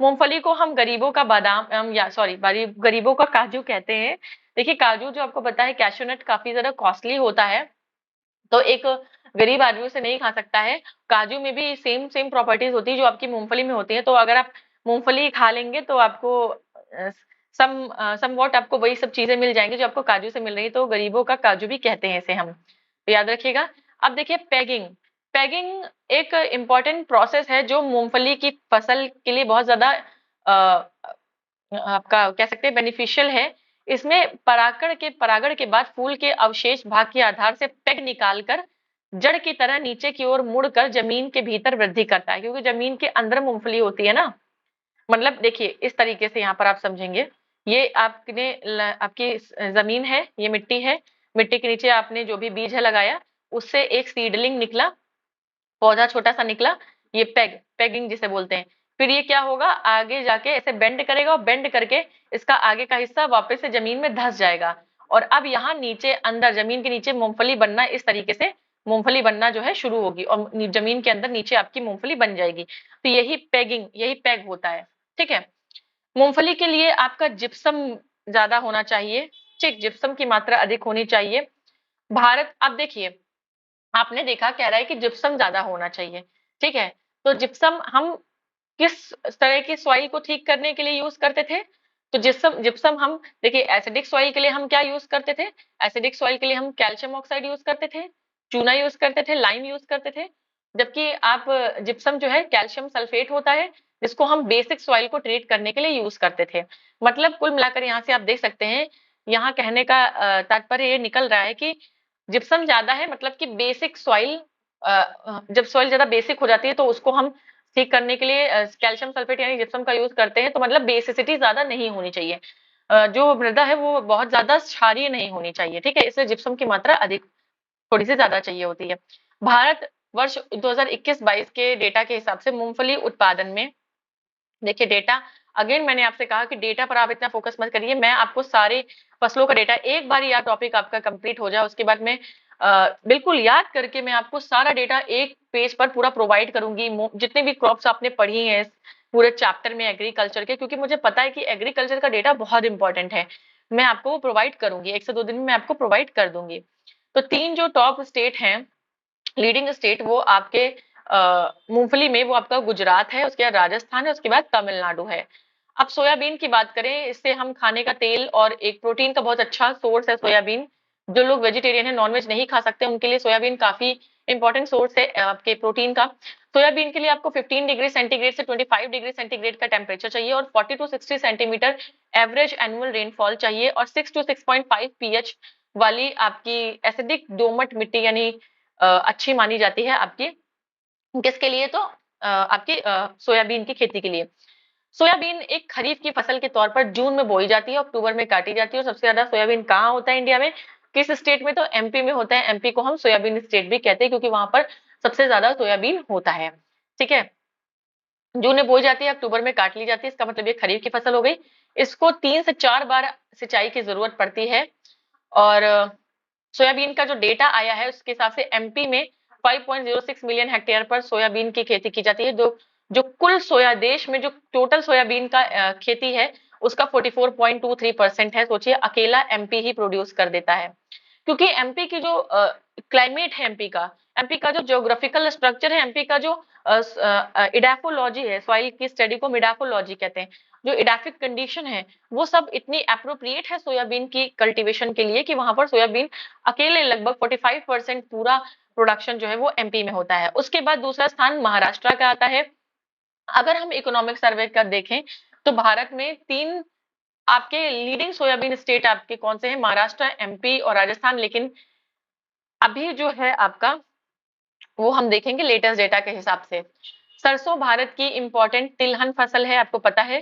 मूंगफली को हम गरीबों का बादाम या सॉरी गरीबों का काजू कहते हैं। देखिए काजू जो आपको पता है, कैशू नट काफी ज्यादा कॉस्टली होता है, तो एक गरीब आदमी उसे नहीं खा सकता है। काजू में भी सेम सेम प्रॉपर्टीज होती है जो आपकी मूंगफली में होती है। तो अगर आप मूंगफली खा लेंगे तो आपको समवॉट आपको वही सब चीजें मिल जाएंगी जो आपको काजू से मिल रही है। तो गरीबों का काजू भी कहते हैं इसे हम, तो याद रखिएगा। अब देखिए पैगिंग। पैगिंग एक इम्पॉर्टेंट प्रोसेस है जो मूंगफली की फसल के लिए बहुत ज्यादा आपका कह सकते हैं बेनिफिशियल है। इसमें परागण के बाद फूल के अवशेष भाग के आधार से पेग निकालकर जड़ की तरह नीचे की ओर मुड़कर जमीन के भीतर वृद्धि करता है, क्योंकि जमीन के अंदर मूंगफली होती है ना। मतलब देखिए इस तरीके से यहाँ पर आप समझेंगे, ये आपकी जमीन है, ये मिट्टी है, मिट्टी के नीचे आपने जो भी बीज है लगाया, उससे एक सीडलिंग निकला, पौधा छोटा सा निकला, ये पेगिंग जिसे बोलते हैं। फिर ये क्या होगा, आगे जाके ऐसे बेंड करेगा और बेंड करके इसका आगे का हिस्सा वापस से जमीन में धंस जाएगा। और अब यहाँ नीचे अंदर जमीन के नीचे मूंगफली बनना, इस तरीके से मूंगफली बनना जो है शुरू होगी और जमीन के अंदर नीचे आपकी मूंगफली बन जाएगी। तो यही पेगिंग, यही पेग होता है, ठीक है। मूंगफली के लिए आपका जिप्सम ज्यादा होना चाहिए, ठीक, जिप्सम की मात्रा अधिक होनी चाहिए। भारत, अब देखिए आपने देखा कह रहा है कि जिप्सम ज्यादा होना चाहिए, ठीक है। तो जिप्सम हम किस तरह की सॉइल को ठीक करने के लिए यूज करते थे? तो जिप्सम जिप्सम हम देखिए एसिडिक सॉइल के लिए हम क्या यूज करते थे? एसिडिक सॉइल के लिए हम कैल्शियम ऑक्साइड यूज करते थे, चूना यूज करते थे, लाइम यूज करते थे। जबकि आप जिप्सम जो है कैल्शियम सल्फेट होता है, जिसको हम बेसिक सॉइल को ट्रीट करने के लिए यूज करते थे। मतलब कुल मिलाकर यहाँ से आप देख सकते हैं, यहाँ कहने का तात्पर्य ये निकल रहा है कि जिप्सम ज्यादा है, मतलब कि बेसिक सॉइल, जब सॉइल ज्यादा बेसिक हो जाती है तो उसको हम ठीक करने के लिए कैल्शियम सल्फेट यानी जिप्सम का यूज करते हैं। तो मतलब बेसिसिटी ज्यादा नहीं होनी चाहिए, जो मृदा है वो बहुत ज्यादा क्षारीय नहीं होनी चाहिए, ठीक है, इसलिए जिप्सम की मात्रा अधिक, थोड़ी सी ज्यादा चाहिए होती है। भारत वर्ष 2021-22 के डेटा के हिसाब से मूंगफली उत्पादन में, देखिए डेटा, अगेन मैंने आपसे कहा कि डेटा पर आप इतना फोकस मत करिए, मैं आपको सारे फसलों का डेटा, एक बार यह टॉपिक आपका कंप्लीट हो जाए उसके बाद में बिल्कुल याद करके मैं आपको सारा डेटा एक पेज पर पूरा प्रोवाइड करूंगी, जितने भी क्रॉप्स आपने पढ़ी हैं इस पूरे चैप्टर में एग्रीकल्चर के, क्योंकि मुझे पता है कि एग्रीकल्चर का डेटा बहुत इंपॉर्टेंट है, मैं आपको वो प्रोवाइड करूंगी, 1 से 2 दिन में मैं आपको प्रोवाइड कर दूंगी। तो 3 जो टॉप स्टेट हैं, लीडिंग स्टेट, वो आपके मूंगफली में, वो आपका गुजरात है, उसके बाद राजस्थान है, उसके बाद तमिलनाडु है। अब सोयाबीन की बात करें, इससे हम खाने का तेल और एक प्रोटीन का बहुत अच्छा सोर्स है सोयाबीन। जो लोग वेजिटेरियन है, नॉनवेज नहीं खा सकते, उनके लिए सोयाबीन काफी इंपॉर्टेंट सोर्स है आपके प्रोटीन का। सोयाबीन के लिए आपको 15 डिग्री सेंटीग्रेड से 25 डिग्री सेंटीग्रेड का टेम्परेचर चाहिए और 40 to 60 centimetre average annual rainfall चाहिए और 6 टू 6.5 पीएच वाली आपकी एसिडिक दोमट मिट्टी यानी अच्छी मानी जाती है आपकी, किसके लिए, तो आपकी सोयाबीन की खेती के लिए। सोयाबीन एक खरीफ की फसल के तौर पर जून में बोई जाती है, अक्टूबर में काटी जाती है, और सबसे ज्यादा सोयाबीन कहाँ होता है इंडिया में, किस स्टेट में, तो एमपी में होता है। एमपी को हम सोयाबीन स्टेट भी कहते हैं क्योंकि वहां पर सबसे ज्यादा सोयाबीन होता है, ठीक है। जून में बोई जाती है, अक्टूबर में काट ली जाती है, इसका मतलब ये खरीफ की फसल हो गई। इसको 3 से 4 बार सिंचाई की जरूरत पड़ती है। और सोयाबीन का जो डेटा आया है उसके हिसाब से एमपी में 5.06 मिलियन हेक्टेयर पर सोयाबीन की खेती की जाती है। जो जो कुल सोया देश में जो टोटल सोयाबीन का खेती है उसका 44.23% है। सोचिए अकेला एमपी ही प्रोड्यूस कर देता है, क्योंकि एमपी की जो क्लाइमेट है, एमपी का जो ज्योग्राफिकल स्ट्रक्चर है, एमपी का जो इडाफोलॉजी है, सॉइल की स्टडी को मिडाफोलॉजी कहते हैं, जो इडाफिक कंडीशन है वो सब इतनी अप्रोप्रिएट है सोयाबीन की कल्टीवेशन के लिए कि वहां पर सोयाबीन अकेले लगभग 45% पूरा प्रोडक्शन जो है वो एमपी में होता है। उसके बाद दूसरा स्थान महाराष्ट्र का आता है। अगर हम इकोनॉमिक सर्वे का देखें तो भारत में 3 आपके लीडिंग सोयाबीन स्टेट आपके कौन से हैं, महाराष्ट्र, एमपी और राजस्थान। लेकिन अभी जो है आपका वो हम देखेंगे लेटेस्ट डेटा के हिसाब से। सरसों भारत की इंपॉर्टेंट तिलहन फसल है, आपको पता है,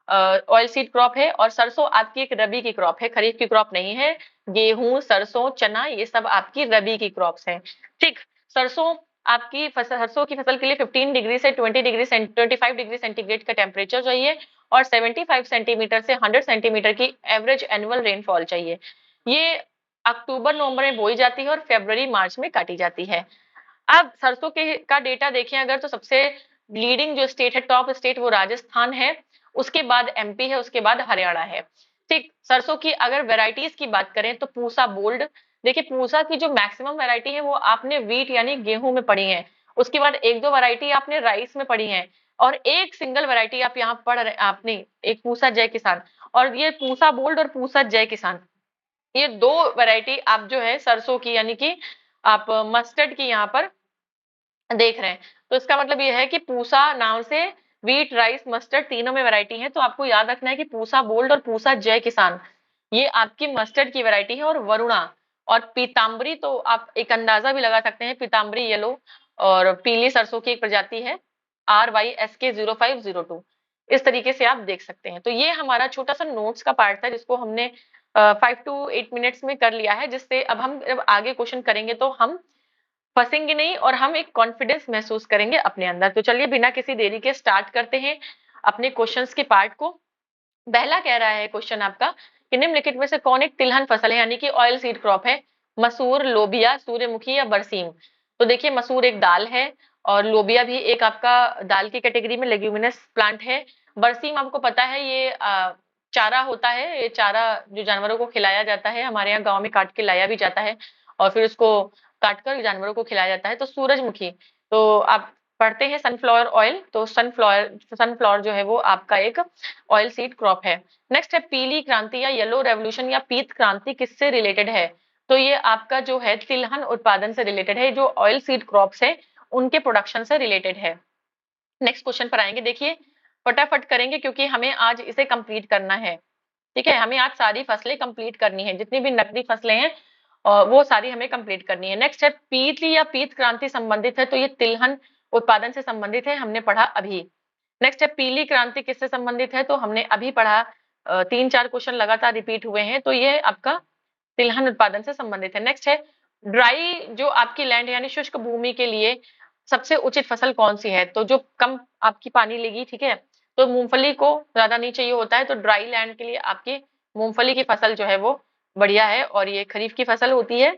ऑयल सीड क्रॉप है, और सरसों आपकी एक रबी की क्रॉप है, खरीफ की क्रॉप नहीं है। गेहूं, सरसों, चना, ये सब आपकी रबी की क्रॉप्स हैं, ठीक। सरसों आपकी फसल, सरसों की फसल के लिए 15 डिग्री से 25 डिग्री सेंटीग्रेड का टेम्परेचर चाहिए और 75 सेंटीमीटर से 100 सेंटीमीटर की एवरेज एनुअल रेनफॉल चाहिए। ये अक्टूबर नवंबर में बोई जाती है और फरवरी मार्च में काटी जाती है। अब सरसों के का डेटा देखें अगर, तो सबसे लीडिंग जो स्टेट है, टॉप स्टेट, वो राजस्थान है, उसके बाद एमपी है, उसके बाद हरियाणा है, ठीक। सरसों की अगर वेराइटीज की बात करें तो पूसा बोल्ड, देखिए पूसा की जो मैक्सिमम वैरायटी है वो आपने व्हीट यानी गेहूं में पढ़ी है, उसके बाद 1-2 वैरायटी आपने राइस में पढ़ी है, और एक सिंगल वैरायटी आप यहाँ पढ़ रहे आपने, एक पूसा जय किसान। और ये पूसा बोल्ड और पूसा जय किसान, ये 2 वैरायटी आप जो है सरसों की यानी कि आप मस्टर्ड की यहाँ पर देख रहे हैं। तो इसका मतलब ये है कि पूसा नाम से व्हीट, राइस, मस्टर्ड तीनों में वैरायटी है। तो आपको याद रखना है कि पूसा बोल्ड और पूसा जय किसान ये आपकी मस्टर्ड की वैरायटी है। और वरुणा और पीताम्बरी, तो आप एक अंदाजा भी लगा सकते हैं, पीताम्बरी येलो और पीली सरसों की एक प्रजाति है, RYSK 0502। इस तरीके से आप देख सकते हैं। तो ये हमारा छोटा सा नोट्स का पार्ट था जिसको हमने 5 to 8 मिनट्स में कर लिया है, जिससे अब हम जब आगे क्वेश्चन करेंगे तो हम फंसेंगे नहीं और हम एक कॉन्फिडेंस महसूस करेंगे अपने अंदर। तो चलिए बिना किसी देरी के स्टार्ट करते हैं अपने क्वेश्चंस के पार्ट को। पहला कह रहा है क्वेश्चन आपका कि निम्नलिखित में से कौन एक तिलहन फसल है यानी कि ऑयल सीड क्रॉप है, मसूर, लोबिया, सूर्यमुखी या बरसीम। तो देखिए मसूर एक दाल है और लोबिया भी एक आपका दाल की कैटेगरी में लेग्यूमिनस प्लांट है। बरसीम आपको पता है ये चारा होता है, ये चारा जो जानवरों को खिलाया जाता है, हमारे यहाँ गाँव में काट के लाया भी जाता है और फिर उसको काटकर जानवरों को खिलाया जाता है। तो सूरजमुखी, तो आप पढ़ते हैं सनफ्लावर ऑयल, तो सनफ्लावर सनफ्लावर जो है वो आपका एक ऑयल सीड क्रॉप है। नेक्स्ट है पीली क्रांति या येलो रेवोल्यूशन या पीत क्रांति, किससे रिलेटेड है। तो ये आपका जो है तिलहन उत्पादन से रिलेटेड है, जो ऑयल सीड क्रॉप्स है उनके प्रोडक्शन से रिलेटेड है। नेक्स्ट क्वेश्चन पर आएंगे, देखिए फटाफट करेंगे क्योंकि हमें आज इसे कंप्लीट करना है। ठीक है, हमें आज सारी फसलें कंप्लीट करनी है, जितनी भी नकदी फसलें हैं वो सारी हमें कंप्लीट करनी है। नेक्स्ट है पीली या पीत क्रांति संबंधित है, तो ये तिलहन उत्पादन से संबंधित है, हमने पढ़ा अभी। नेक्स्ट है पीली क्रांति किससे संबंधित है, तो हमने अभी पढ़ा, 3-4 क्वेश्चन लगातार रिपीट हुए हैं, तो ये आपका तिलहन उत्पादन से संबंधित है। नेक्स्ट है ड्राई जो आपकी लैंड यानी शुष्क भूमि के लिए सबसे उचित फसल कौन सी है, तो जो कम आपकी पानी लेगी, ठीक है, तो मूंगफली को ज्यादा नहीं चाहिए होता है, तो ड्राई लैंड के लिए आपकी मूंगफली की फसल जो है वो बढ़िया है और ये खरीफ की फसल होती है।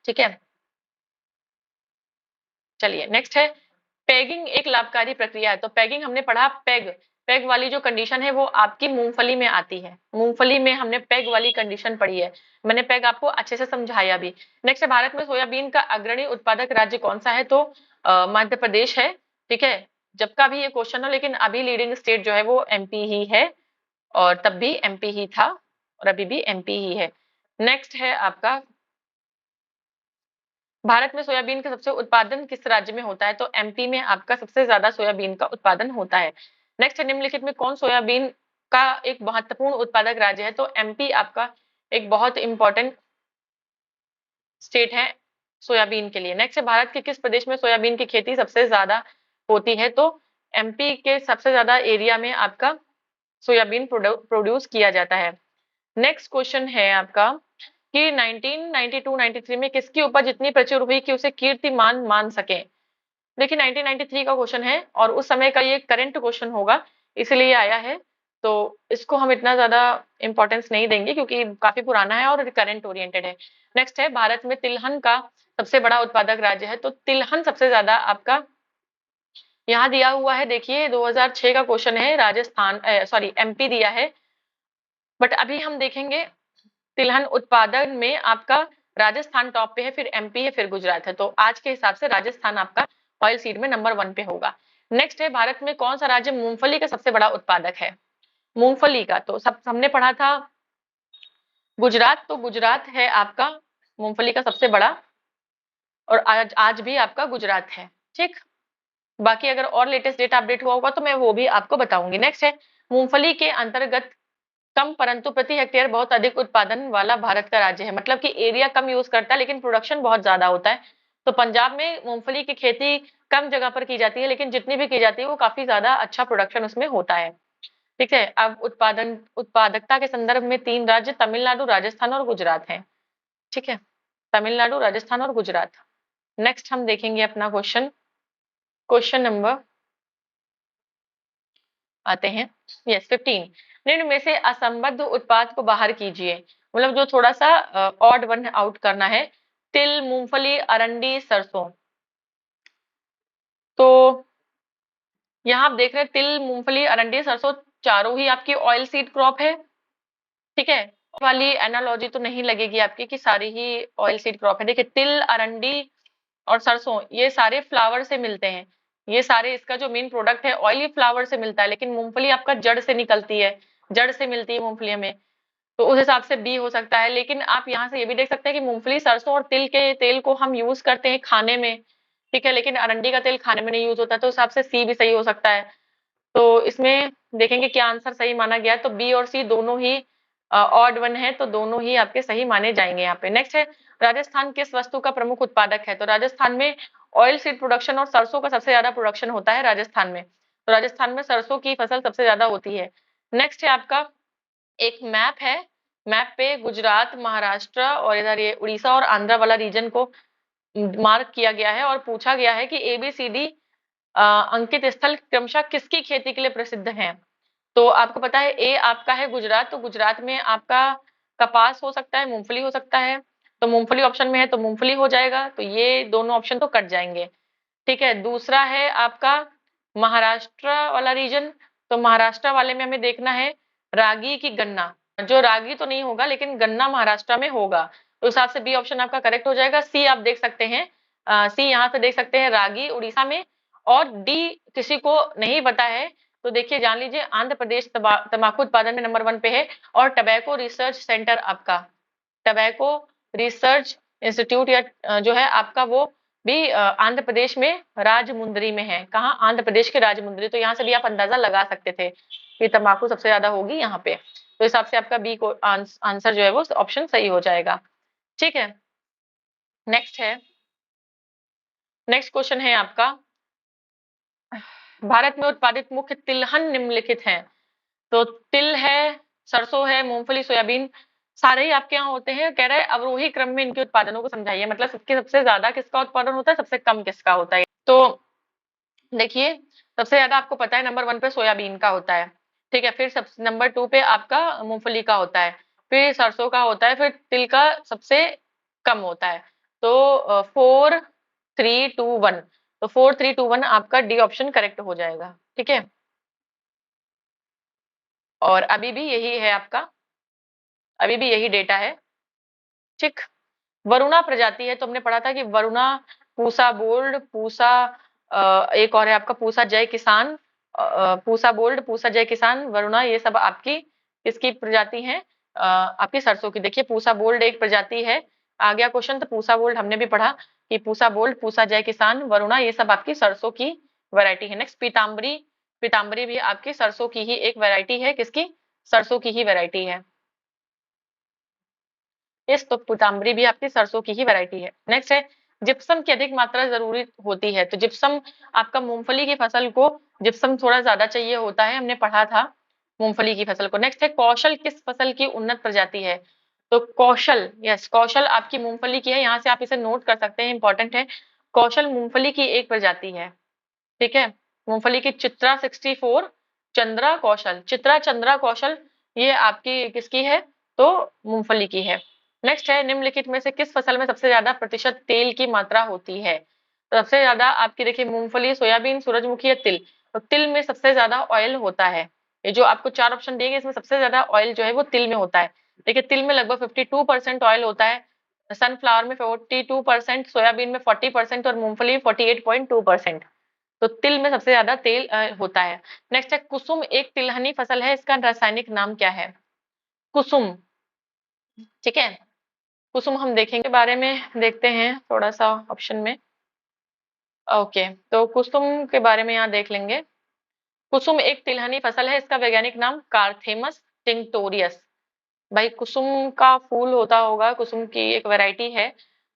ठीक है, चलिए नेक्स्ट है पैगिंग एक लाभकारी प्रक्रिया है, तो पैगिंग हमने पढ़ा, पैग पैग वाली जो कंडीशन है वो आपकी मूंगफली में आती है, मूंगफली में हमने पैग वाली कंडीशन पढ़ी है, मैंने पैग आपको अच्छे से समझाया भी। नेक्स्ट है भारत में सोयाबीन का अग्रणी उत्पादक राज्य कौन सा है, तो मध्य प्रदेश है। ठीक है, जब का भी ये क्वेश्चन हो, लेकिन अभी लीडिंग स्टेट जो है वो एमपी ही है, और तब भी एमपी ही था और अभी भी एमपी ही है। नेक्स्ट है आपका भारत में सोयाबीन का सबसे उत्पादन किस राज्य में होता है, तो एमपी में आपका सबसे ज्यादा सोयाबीन का उत्पादन होता है। नेक्स्ट है निम्नलिखित में कौन सोयाबीन का एक महत्वपूर्ण उत्पादक राज्य है, तो एमपी आपका एक बहुत इंपॉर्टेंट स्टेट है सोयाबीन के लिए। नेक्स्ट है भारत के किस प्रदेश में सोयाबीन की खेती सबसे ज्यादा होती है, तो एमपी के सबसे ज्यादा एरिया में आपका सोयाबीन प्रोड्यूस किया जाता है। नेक्स्ट क्वेश्चन है आपका कि 1992-93 में किसकी उपज इतनी प्रचुर हुई कि उसे कीर्तिमान मान सके। देखिए 1993 का क्वेश्चन है और उस समय का ये करंट क्वेश्चन होगा, इसलिए आया है, तो इसको हम इतना ज्यादा इंपॉर्टेंस नहीं देंगे क्योंकि काफी पुराना है और करंट ओरिएंटेड है। नेक्स्ट है भारत में तिलहन का सबसे बड़ा उत्पादक राज्य है, तो तिलहन सबसे ज्यादा आपका यहाँ दिया हुआ है, देखिए 2006 का क्वेश्चन है, राजस्थान सॉरी एमपी दिया है, बट अभी हम देखेंगे तिलहन उत्पादन में आपका राजस्थान टॉप पे है, फिर एमपी है, फिर गुजरात है, तो आज के हिसाब से राजस्थान आपका ऑयल सीड में नंबर 1 पे होगा। नेक्स्ट है भारत में कौन सा राज्य मूंगफली का सबसे बड़ा उत्पादक है, मूंगफली का तो सब हमने पढ़ा था गुजरात, तो गुजरात है आपका मूंगफली का सबसे बड़ा, और आज आज भी आपका गुजरात है। ठीक, बाकी अगर और लेटेस्ट डेटा अपडेट हुआ होगा तो मैं वो भी आपको बताऊंगी। नेक्स्ट है मूंगफली के अंतर्गत कम परंतु प्रति हेक्टेयर बहुत अधिक उत्पादन वाला भारत का राज्य है, मतलब कि एरिया कम यूज करता है लेकिन प्रोडक्शन बहुत ज्यादा होता है, तो पंजाब में मूंगफली की खेती कम जगह पर की जाती है, लेकिन जितनी भी की जाती है वो काफी ज्यादा अच्छा प्रोडक्शन उसमें होता है। ठीक है, अब उत्पादकता के संदर्भ में 3 राज्य तमिलनाडु, राजस्थान और गुजरात हैं। ठीक है, तमिलनाडु, राजस्थान और गुजरात। नेक्स्ट हम देखेंगे अपना क्वेश्चन नंबर आते हैं, यस 15, निम्न में से असंबद्ध उत्पाद को बाहर कीजिए, मतलब जो थोड़ा सा ऑड वन आउट करना है। तिल, मूंगफली, अरंडी, सरसों, तो यहाँ आप देख रहे हैं तिल, मूंगफली, अरंडी, सरसों चारों ही आपकी ऑयल सीड क्रॉप है। ठीक है, वाली एनालॉजी तो नहीं लगेगी आपकी कि सारी ही ऑयल सीड क्रॉप है। देखिए तिल, अरंडी और सरसों ये सारे फ्लावर से मिलते हैं, ये सारे इसका जो मेन प्रोडक्ट है ऑयली फ्लावर से मिलता है, लेकिन मूंगफली आपका जड़ से निकलती है, जड़ से मिलती है मूंगफली में, तो उस हिसाब से बी हो सकता है। लेकिन आप यहाँ से ये भी देख सकते हैं कि मूंगफली, सरसों और तिल के तेल को हम यूज करते हैं खाने में, ठीक है, लेकिन अरंडी का तेल खाने में नहीं यूज होता, तो उस हिसाब से सी भी सही हो सकता है। तो इसमें देखेंगे क्या आंसर सही माना गया, तो बी और सी दोनों ही ऑड वन है, तो दोनों ही आपके सही माने जाएंगे यहाँ पे। नेक्स्ट है राजस्थान किस वस्तु का प्रमुख उत्पादक है, तो राजस्थान में ऑयल सीड प्रोडक्शन और सरसों का सबसे ज्यादा प्रोडक्शन होता है राजस्थान में, तो राजस्थान में सरसों की फसल सबसे ज्यादा होती है। नेक्स्ट है आपका एक मैप है, मैप पे गुजरात, महाराष्ट्र और इधर ये उड़ीसा और आंध्र वाला रीजन को मार्क किया गया है और पूछा गया है कि एबीसीडी अंकित स्थल क्रमशः किसकी खेती के लिए प्रसिद्ध हैं। तो आपको पता है ए आपका है गुजरात, तो गुजरात में आपका कपास हो सकता है, मूंगफली हो सकता है, तो मूंगफली ऑप्शन में है तो मूंगफली हो जाएगा, तो ये दोनों ऑप्शन तो कट जाएंगे। ठीक है, दूसरा है आपका महाराष्ट्र वाला रीजन, तो महाराष्ट्र वाले में हमें देखना है रागी की गन्ना, जो रागी तो नहीं होगा लेकिन गन्ना महाराष्ट्र में होगा, तो उस हिसाब से बी ऑप्शन आपका करेक्ट हो जाएगा। सी आप देख सकते हैं, सी यहाँ से देख सकते हैं रागी उड़ीसा में, और डी किसी को नहीं पता है तो देखिए जान लीजिए आंध्र प्रदेश तंबाकू उत्पादन में नंबर 1 पे है, और टबैको रिसर्च सेंटर आपका टबैको रिसर्च इंस्टीट्यूट या जो है आपका वो भी आंध्र प्रदेश में राजमुंदरी में है। कहाँ? आंध्र प्रदेश के राजमुंदरी। तो यहाँ से भी आप अंदाजा लगा सकते थे कि तंबाकू सबसे ज्यादा होगी यहाँ पे। तो हिसाब से आपका बी को आंसर जो है वो ऑप्शन सही हो जाएगा। ठीक है, नेक्स्ट है, नेक्स्ट क्वेश्चन है आपका, भारत में उत्पादित मुख्य तिलहन निम्नलिखित हैं। तो तिल है, सरसों है, मूंगफली, सोयाबीन, सारे ही आपके यहाँ होते हैं। कह रहा है अवरोही क्रम में इनके उत्पादनों को समझाइए, मतलब सबके सबसे ज्यादा किसका उत्पादन होता है, सबसे कम किसका होता है। तो देखिए, सबसे ज्यादा आपको पता है नंबर 1 पे सोयाबीन का होता है, ठीक है, फिर सब नंबर 2 पे आपका मूंगफली का होता है, फिर सरसों का होता है, फिर तिल का सबसे कम होता है। तो 4 3 2 1, तो 4 3 2 1 आपका डी ऑप्शन करेक्ट हो जाएगा। ठीक है, और अभी भी यही है आपका, अभी भी यही डेटा है। ठीक, वरुणा प्रजाति है, तो हमने पढ़ा था कि वरुणा, पूसा गोल्ड, पूसा एक और है आपका पूसा जय किसान, पूसा गोल्ड, पूसा जय किसान, वरुणा, ये सब आपकी किसकी प्रजाति है, आपकी सरसों की। देखिए पूसा गोल्ड एक प्रजाति है, आ गया क्वेश्चन, तो पूसा गोल्ड हमने भी पढ़ा कि पूसा गोल्ड, पूसा जय किसान, वरुणा, ये सब आपकी सरसों की वैरायटी है। नेक्स्ट पीताम्बरी, पीताम्बरी भी आपकी सरसों की ही एक वैरायटी है, किसकी? सरसों की ही वैरायटी है। इस तो पीताम्बरी भी आपकी सरसों की ही वैरायटी है। नेक्स्ट है, जिप्सम की अधिक मात्रा जरूरी होती है। तो जिप्सम आपका मूंगफली की फसल को जिप्सम थोड़ा ज्यादा चाहिए होता है, हमने पढ़ा था मूंगफली की फसल को। नेक्स्ट है, कौशल किस फसल की उन्नत प्रजाति है। तो कौशल, यस, कौशल आपकी मूंगफली की है, यहाँ से आप इसे नोट कर सकते हैं, इंपॉर्टेंट है। कौशल मूंगफली की एक प्रजाति है। ठीक है, मूंगफली की चित्रा 64, चंद्रा कौशल, चित्रा चंद्रा कौशल, ये आपकी किसकी है? तो मूंगफली की है। नेक्स्ट है, निम्नलिखित में से किस फसल में सबसे ज्यादा प्रतिशत तेल की मात्रा होती है। तो सबसे ज्यादा आपकी देखिए मूंगफली, सोयाबीन, सूरजमुखी या तिल। तो तिल में सबसे ज्यादा ऑयल होता है। ये जो आपको 4 ऑप्शन दिए गए, इसमें सबसे ज्यादा ऑयल जो है वो तिल में होता है। देखिए तिल में लगभग 52% ऑयल होता है, सनफ्लावर में 42%, सोयाबीन में 40% और मूंगफली में 48.2%। तो तिल में सबसे ज्यादा तेल होता है। नेक्स्ट है, कुसुम एक तिलहनी फसल है, इसका रासायनिक नाम क्या है? कुसुम, ठीक है, कुसुम हम देखेंगे, बारे में देखते हैं थोड़ा सा ऑप्शन में। ओके, तो कुसुम के बारे में यहाँ देख लेंगे। कुसुम एक तिलहनी फसल है, इसका वैज्ञानिक नाम कार्थेमस टिंक्टोरियस। भाई कुसुम का फूल होता होगा, कुसुम की एक वैरायटी है,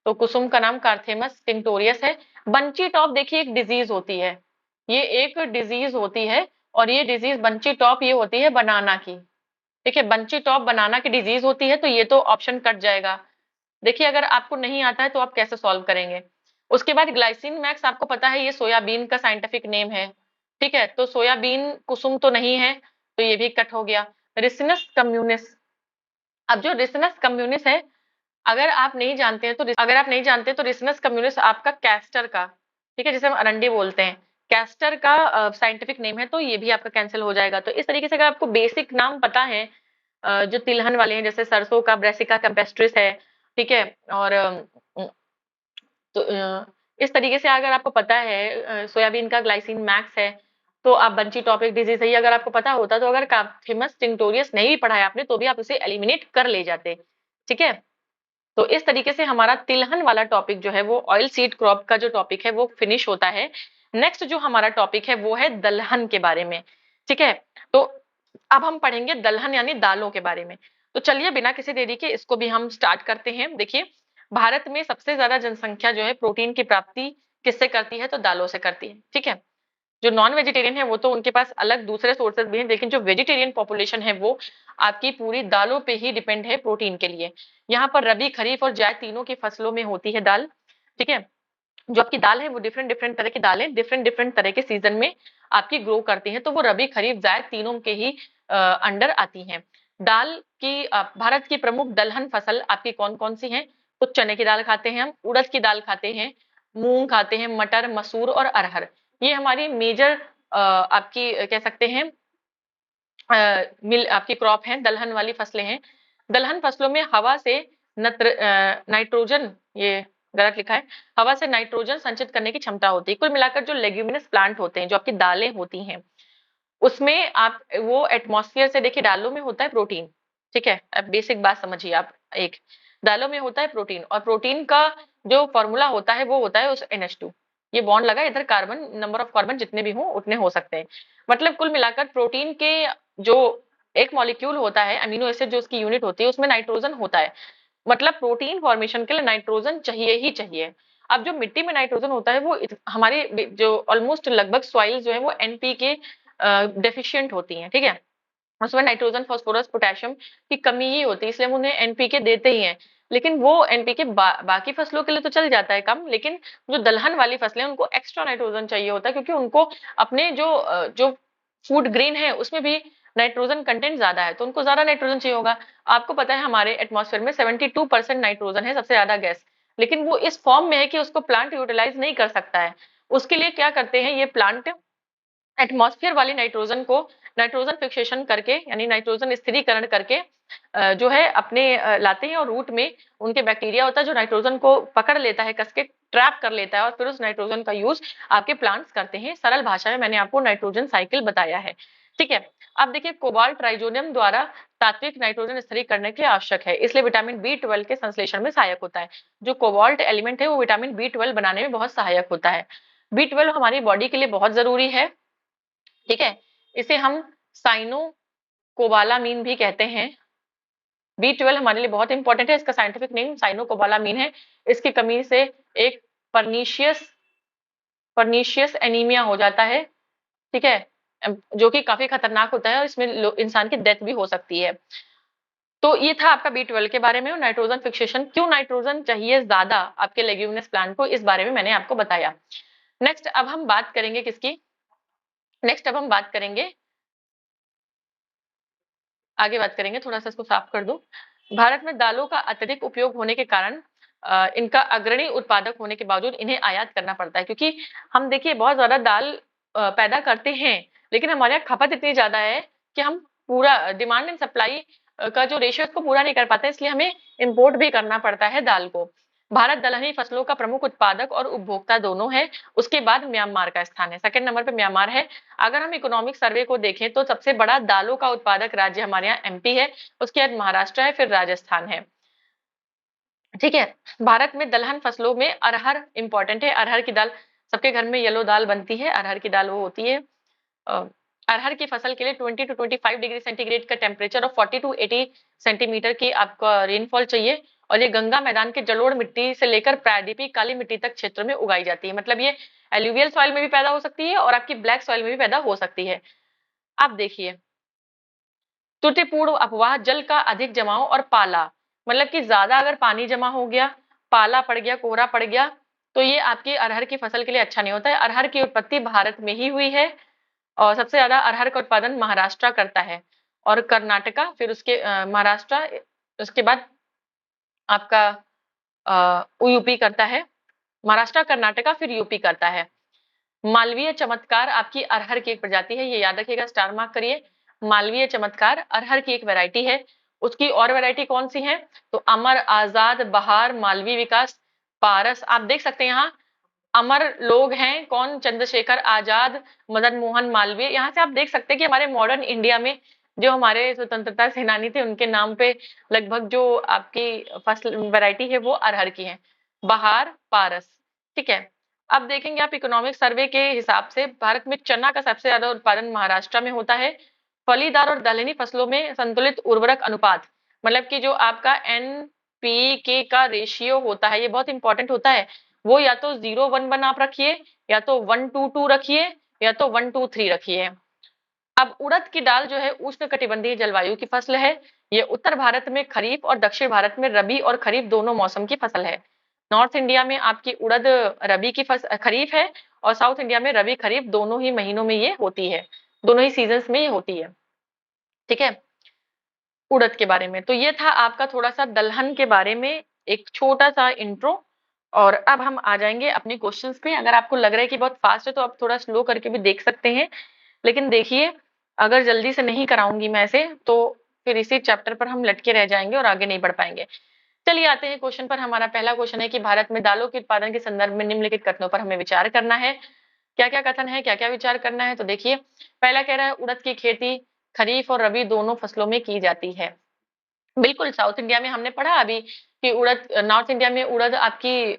तो कुसुम का नाम कार्थेमस टिंक्टोरियस है। बंची टॉप देखिए एक डिजीज होती है, ये एक डिजीज होती है, और ये डिजीज बंची टॉप ये होती है बनाना की। देखिए बंची टॉप बनाना की डिजीज होती है, तो ये तो ऑप्शन कट जाएगा। देखिए अगर आपको नहीं आता है तो आप कैसे सॉल्व करेंगे। उसके बाद ग्लाइसिन मैक्स, आपको पता है ये सोयाबीन का साइंटिफिक नेम है। ठीक है, तो सोयाबीन कुसुम तो नहीं है, तो ये भी कट हो गया। रिसिनस कम्युनिस, अब जो रिसिनस कम्युनिस है, अगर आप नहीं जानते हैं तो अगर आप नहीं जानते तो रिसिनस कम्युनिस आपका कैस्टर का, ठीक है, जिसे हम अरंडी बोलते हैं, कैस्टर का साइंटिफिक नेम है, तो ये भी आपका कैंसिल हो जाएगा। तो इस तरीके से अगर आपको बेसिक नाम पता है जो तिलहन वाले हैं, जैसे सरसों का ब्रेसिका कैम्पेस्ट्रिस है, ठीक है, और तो इस तरीके से अगर आपको पता है सोयाबीन का ग्लाइसिन मैक्स है, तो आप बंची टॉपिक डिजीज है, ये अगर आपको पता होता, तो अगर काफेमस टिंक्टोरियस नहीं भी पढ़ा है आपने, तो भी आप उसे एलिमिनेट कर ले जाते। ठीक है, तो इस तरीके से हमारा तिलहन वाला टॉपिक जो है वो ऑयल सीड क्रॉप का जो टॉपिक है वो फिनिश होता है। नेक्स्ट जो हमारा टॉपिक है वो है दलहन के बारे में। ठीक है, तो अब हम पढ़ेंगे दलहन यानी दालों के बारे में। तो चलिए बिना किसी देरी के इसको भी हम स्टार्ट करते हैं। देखिए भारत में सबसे ज्यादा जनसंख्या जो है प्रोटीन की प्राप्ति किससे करती है? तो दालों से करती है। ठीक है, जो नॉन वेजिटेरियन है वो तो उनके पास अलग दूसरे सोर्सेज भी हैं, लेकिन जो वेजिटेरियन पॉपुलेशन है वो आपकी पूरी दालों पे ही डिपेंड है प्रोटीन के लिए। यहाँ पर रबी, खरीफ और जायद तीनों की फसलों में होती है दाल। ठीक है, जो आपकी दाल है वो डिफरेंट डिफरेंट तरह की दालें डिफरेंट डिफरेंट तरह के सीजन में आपकी ग्रो करती हैं, तो वो रबी, खरीफ, जायद तीनों के ही अंडर आती हैं। दाल की भारत की प्रमुख दलहन फसल आपकी कौन कौन सी हैं? तो चने की दाल खाते हैं हम, उड़द की दाल खाते हैं, मूंग खाते हैं, मटर, मसूर और अरहर, ये हमारी मेजर आपकी कह सकते हैं मिल आपकी क्रॉप है, दलहन वाली फसलें हैं। दलहन फसलों में हवा से नाइट्रोजन, ये गलत लिखा है, हवा से नाइट्रोजन संचित करने की क्षमता होती है। कुल मिलाकर जो लेग्यूमिनस प्लांट होते हैं, जो आपकी दालें होती हैं, उसमें आप वो एटमॉस्फेयर से, देखिए दालों में होता है प्रोटीन। ठीक है, अब बेसिक बात समझिए आप। एक दालों में होता है प्रोटीन, और प्रोटीन का जो फॉर्मूला होता है वो होता है उस NH2। ये बॉन्ड लगा, इधर कार्बन, नंबर ऑफ कार्बन जितने भी हों उतने हो सकते हैं। मतलब कुल मिलाकर प्रोटीन के जो एक मॉलिक्यूल होता है, अमीनो एसिड जो उसकी यूनिट होती है, उसमें नाइट्रोजन होता है। मतलब प्रोटीन फॉर्मेशन के लिए नाइट्रोजन चाहिए ही चाहिए। अब जो मिट्टी में नाइट्रोजन होता है वो हमारे जो ऑलमोस्ट लगभग सॉइल जो है वो NPK डेफिशिएंट होती हैं, ठीक है। उसमें नाइट्रोजन, फास्फोरस, पोटेशियम की कमी ही होती है, इसलिए हम उन्हें NPK देते ही हैं। लेकिन वो NPK बाकी फसलों के लिए तो चल जाता है कम, लेकिन जो दलहन वाली फसलें हैं उनको एक्स्ट्रा नाइट्रोजन चाहिए होता है, क्योंकि उनको अपने जो फूड ग्रेन है उसमें भी नाइट्रोजन कंटेंट ज्यादा है, तो उनको ज्यादा नाइट्रोजन चाहिए होगा। आपको पता है हमारे एटमॉस्फेयर में 72% नाइट्रोजन है, सबसे ज्यादा गैस, लेकिन वो इस फॉर्म में है कि उसको प्लांट यूटिलाइज नहीं कर सकता है। उसके लिए क्या करते हैं ये प्लांट, एटमॉस्फेयर वाली नाइट्रोजन को नाइट्रोजन फिक्सेशन करके, यानी नाइट्रोजन स्थिरीकरण करके जो है अपने लाते हैं, और रूट में उनके बैक्टीरिया होता है जो नाइट्रोजन को पकड़ लेता है, कस के ट्रैप कर लेता है, और फिर उस नाइट्रोजन का यूज आपके प्लांट्स करते हैं। सरल भाषा में मैंने आपको नाइट्रोजन साइकिल बताया है, ठीक है। अब देखिए, कोबाल्ट राइजोनियम द्वारा तात्विक नाइट्रोजन स्थिरीकरण करने के लिए आवश्यक है, इसलिए विटामिन B12 के संश्लेषण में सहायक होता है। जो कोबाल्ट एलिमेंट है वो विटामिन B12 बनाने में बहुत सहायक होता है। B12 हमारी बॉडी के लिए बहुत जरूरी है, ठीक है। इसे हम साइनो कोबालामीन भी कहते हैं। B12 हमारे लिए बहुत इंपॉर्टेंट है, इसका साइंटिफिक नेम साइनो कोबालामीन है। इसकी कमी से एक परनीशियस परनीशियस एनीमिया हो जाता है, ठीक है, जो कि काफी खतरनाक होता है, और इसमें इंसान की डेथ भी हो सकती है। तो ये था आपका B12 के बारे में। और नाइट्रोजन फिक्सेशन, क्यों नाइट्रोजन चाहिए ज्यादा आपके लेग्यूमिनस प्लांट को, इस बारे में मैंने आपको बताया। नेक्स्ट अब हम बात करेंगे किसकी, नेक्स्ट अब हम बात करेंगे, आगे बात करेंगे, थोड़ा सा इसको साफ कर दो। भारत में दालों का अत्यधिक उपयोग होने के कारण इनका अग्रणी उत्पादक होने के बावजूद इन्हें आयात करना पड़ता है, क्योंकि हम देखिए बहुत ज्यादा दाल पैदा करते हैं, लेकिन हमारे यहाँ खपत इतनी ज्यादा है कि हम पूरा डिमांड एंड सप्लाई का जो रेशियो है उसको पूरा नहीं कर पाते, इसलिए हमें इम्पोर्ट भी करना पड़ता है दाल को। भारत दलहनी फसलों का प्रमुख उत्पादक और उपभोक्ता दोनों है। उसके बाद म्यांमार का स्थान है, सेकंड नंबर पे म्यांमार है। अगर हम इकोनॉमिक सर्वे को देखें तो सबसे बड़ा दालों का उत्पादक राज्य हमारे यहाँ MP है, उसके बाद महाराष्ट्र है, फिर राजस्थान है, ठीक है। भारत में दलहन फसलों में अरहर इंपॉर्टेंट है। अरहर की दाल, सबके घर में येलो दाल बनती है, अरहर की दाल वो होती है। अरहर की फसल के लिए 20 to 25 डिग्री सेंटीग्रेड का टेम्परेचर और 40 to 80 सेंटीमीटर की आपका रेनफॉल चाहिए, और ये गंगा मैदान के जलोढ़ मिट्टी से लेकर प्रायद्वीपीय काली मिट्टी तक क्षेत्र में उगाई जाती है। मतलब ये एल्यूवियल सॉइल में भी पैदा हो सकती है और आपकी ब्लैक सॉइल में भी पैदा हो सकती है। अब देखिए, त्रुटिपूर्ण अफवाह, जल का अधिक जमाव और पाला, मतलब कि ज्यादा अगर पानी जमा हो गया, पाला पड़ गया, कोहरा पड़ गया, तो ये आपकी अरहर की फसल के लिए अच्छा नहीं होता है। अरहर की उत्पत्ति भारत में ही हुई है, और सबसे ज्यादा अरहर का उत्पादन महाराष्ट्र करता है, और कर्नाटका, फिर उसके महाराष्ट्र, उसके बाद आपका यूपी करता है। महाराष्ट्र, कर्नाटका, फिर यूपी करता है। मालवीय चमत्कार आपकी अरहर की एक प्रजाति है, ये याद रखिएगा, स्टार मार्क करिए। मालवीय चमत्कार अरहर की एक वैरायटी है। उसकी और वैरायटी कौन सी है, तो अमर, आजाद, बहार, मालवी विकास, पारस। आप देख सकते हैं यहाँ अमर लोग हैं कौन, चंद्रशेखर आजाद, मदन मोहन मालवीय। यहाँ से आप देख सकते हैं कि हमारे मॉडर्न इंडिया में जो हमारे स्वतंत्रता सेनानी थे उनके नाम पे लगभग जो आपकी फसल वैरायटी है वो अरहर की है, बहार, पारस, ठीक है। अब देखेंगे आप इकोनॉमिक सर्वे के हिसाब से भारत में चना का सबसे ज्यादा उत्पादन महाराष्ट्र में होता है। फलीदार और दलहनी फसलों में संतुलित उर्वरक अनुपात, मतलब कि जो आपका NPK का रेशियो होता है, ये बहुत इंपॉर्टेंट होता है। वो या तो 0-1-1 आप रखिए, या तो 1-2-2 रखिए, या तो 1-2-3 रखिए। अब उड़द की दाल जो है उष्ण कटिबंधीय जलवायु की फसल है। ये उत्तर भारत में खरीफ और दक्षिण भारत में रबी और खरीफ दोनों मौसम की फसल है। नॉर्थ इंडिया में आपकी उड़द रबी की फसल खरीफ है, और साउथ इंडिया में रबी खरीफ दोनों ही महीनों में ये होती है, दोनों ही सीजन में ये होती है, ठीक है। उड़द के बारे में तो ये था आपका थोड़ा सा दलहन के बारे में एक छोटा सा इंट्रो। और अब हम आ जाएंगे अपने क्वेश्चंस पे। अगर आपको लग रहा है कि बहुत फास्ट है तो आप थोड़ा स्लो करके भी देख सकते हैं, लेकिन देखिए अगर जल्दी से नहीं कराऊंगी मैं इसे तो फिर इसी चैप्टर पर हम लटके रह जाएंगे और आगे नहीं बढ़ पाएंगे। चलिए आते हैं क्वेश्चन पर। हमारा पहला क्वेश्चन है कि भारत में दालों के उत्पादन के संदर्भ में निम्नलिखित कथनों पर हमें विचार करना है। क्या क्या कथन है, क्या क्या विचार करना है, तो देखिए पहला कह रहा है उड़द की खेती खरीफ और रबी दोनों फसलों में की जाती है। बिल्कुल, साउथ इंडिया में हमने पढ़ा अभी कि उड़द, नॉर्थ इंडिया में उड़द आपकी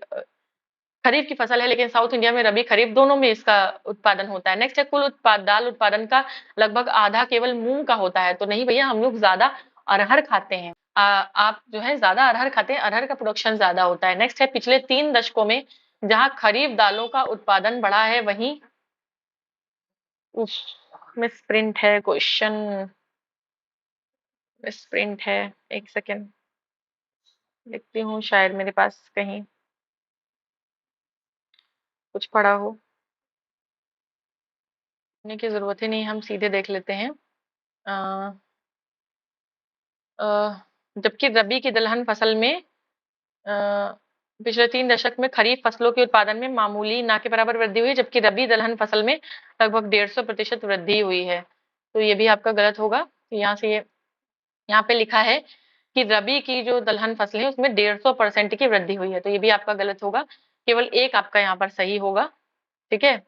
खरीफ की फसल है, लेकिन साउथ इंडिया में रबी खरीफ दोनों में इसका उत्पादन होता है। नेक्स्ट है कुल दाल उत्पादन का लगभग आधा केवल मूंग का होता है। तो नहीं भैया, हम लोग ज्यादा अरहर खाते हैं। आप जो है ज्यादा अरहर खाते हैं, अरहर का प्रोडक्शन ज्यादा होता है। नेक्स्ट है पिछले 3 दशकों में जहां खरीफ दालों का उत्पादन बढ़ा है वहीं मिस प्रिंट है क्वेश्चन, मिस प्रिंट है। एक सेकेंड देखती हूँ, शायद मेरे पास कहीं कुछ पड़ा हो। लिखने की जरूरत ही नहीं, हम सीधे देख लेते हैं। अ, अ, जबकि रबी की दलहन फसल में अ, पिछले 3 दशक में खरीफ फसलों के उत्पादन में मामूली ना के बराबर वृद्धि हुई, जबकि रबी दलहन फसल में लगभग 150% वृद्धि हुई है। तो ये भी आपका गलत होगा। तो यहाँ से ये यहाँ पे लिखा है कि रबी की जो दलहन फसल है उसमें 150% की वृद्धि हुई है, तो ये भी आपका गलत होगा। केवल एक आपका यहाँ पर सही होगा। ठीक है,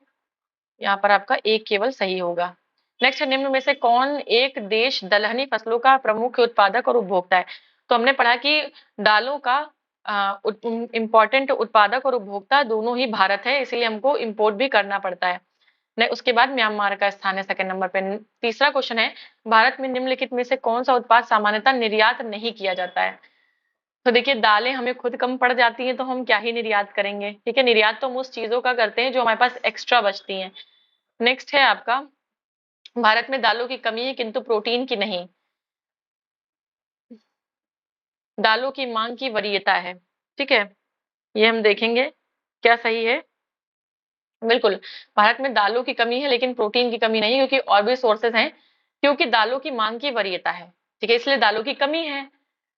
यहाँ पर आपका एक केवल सही होगा। नेक्स्ट है निम्न में से कौन एक देश दलहनी फसलों का प्रमुख उत्पादक और उपभोक्ता है। तो हमने पढ़ा कि दालों का इंपॉर्टेंट उत्पादक और उपभोक्ता दोनों ही भारत है, इसीलिए हमको इंपोर्ट भी करना पड़ता है। उसके बाद म्यांमार का स्थान है सेकंड नंबर पे। तीसरा क्वेश्चन है भारत में निम्नलिखित में से कौन सा उत्पाद सामान्यतः निर्यात नहीं किया जाता है। तो देखिए, दालें हमें खुद कम पड़ जाती हैं तो हम क्या ही निर्यात करेंगे। ठीक है, निर्यात तो हम उस चीजों का करते हैं जो हमारे पास एक्स्ट्रा बचती हैं। नेक्स्ट है आपका भारत में दालों की कमी है किंतु प्रोटीन की नहीं। दालों की मांग की वरीयता है। ठीक है, ये हम देखेंगे क्या सही है। बिल्कुल, भारत में दालों की कमी है लेकिन प्रोटीन की कमी नहीं, क्योंकि और भी सोर्सेज हैं। क्योंकि दालों की मांग की वरीयता है, ठीक है, इसलिए दालों की कमी है।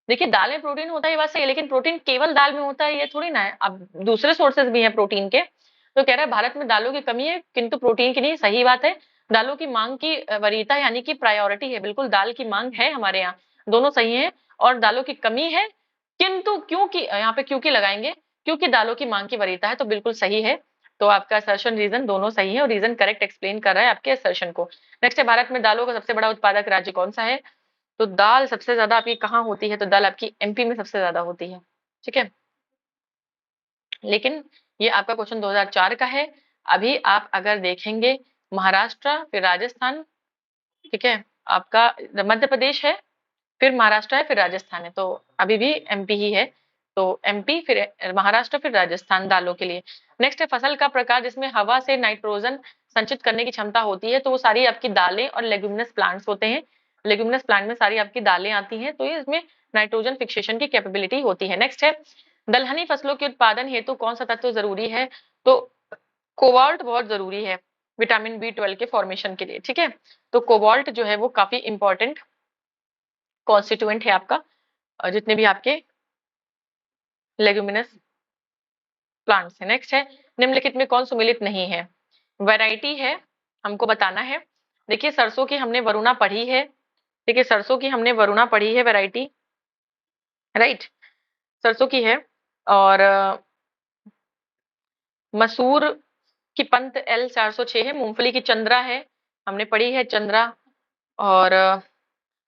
देखिए, दाल में प्रोटीन होता है ये बात सही है, लेकिन प्रोटीन केवल दाल में होता है ये थोड़ी ना है। अब दूसरे सोर्सेज भी हैं प्रोटीन के। तो कह रहा है भारत में दालों की कमी है किंतु प्रोटीन की नहीं, सही बात है। दालों की मांग की वरीयता यानी कि प्रायोरिटी है, बिल्कुल दाल की मांग है हमारे यहाँ, दोनों सही है। और दालों की कमी है किंतु, क्योंकि यहाँ पे क्योंकि लगाएंगे, क्योंकि दालों की मांग की वरीयता है, तो बिल्कुल सही है। तो आपका असर्शन रीजन दोनों सही है और रीजन करेक्ट एक्सप्लेन कर रहा है आपके असर्शन को। नेक्स्ट है भारत में दालों का सबसे बड़ा उत्पादक राज्य कौन सा है। तो दाल सबसे ज्यादा आपकी कहाँ होती है, तो दाल आपकी एमपी में सबसे ज्यादा होती है। ठीक है, लेकिन ये आपका क्वेश्चन 2004 का है। अभी आप अगर देखेंगे महाराष्ट्र फिर राजस्थान, ठीक है, आपका मध्य प्रदेश है, फिर महाराष्ट्र है, फिर राजस्थान है, तो अभी भी एमपी ही है। तो एमपी फिर महाराष्ट्र फिर राजस्थान दालों के लिए। नेक्स्ट है फसल का प्रकार जिसमें हवा से नाइट्रोजन संचित करने की क्षमता होती है, तो वो सारी आपकी दालें और लेग्यूमिनस प्लांट्स होते हैं। लेग्यूमिनस प्लांट में सारी आपकी दालें आती हैं, तो ये इसमें नाइट्रोजन फिक्सेशन की कैपेबिलिटी होती है। नेक्स्ट है दलहनी फसलों के उत्पादन हेतु कौन सा तत्व जरूरी है। तो कोबाल्ट बहुत जरूरी है विटामिन बी 12 के फॉर्मेशन के लिए। ठीक है, तो कोबाल्ट जो है वो काफी इंपॉर्टेंट कॉन्स्टिट्यूएंट है आपका, जितने भी आपके लेग्यूमिनस प्लांट्स है। नेक्स्ट है निम्नलिखित में कौन सुमेलित नहीं है। वैरायटी है, हमको बताना है। देखिए, सरसों की हमने वरुणा पढ़ी है। देखिए, सरसों की हमने वरुणा पढ़ी है वैरायटी, राइट, सरसों की है। और मसूर की पंत L 406 है। मूंगफली की चंद्रा है, हमने पढ़ी है चंद्रा। और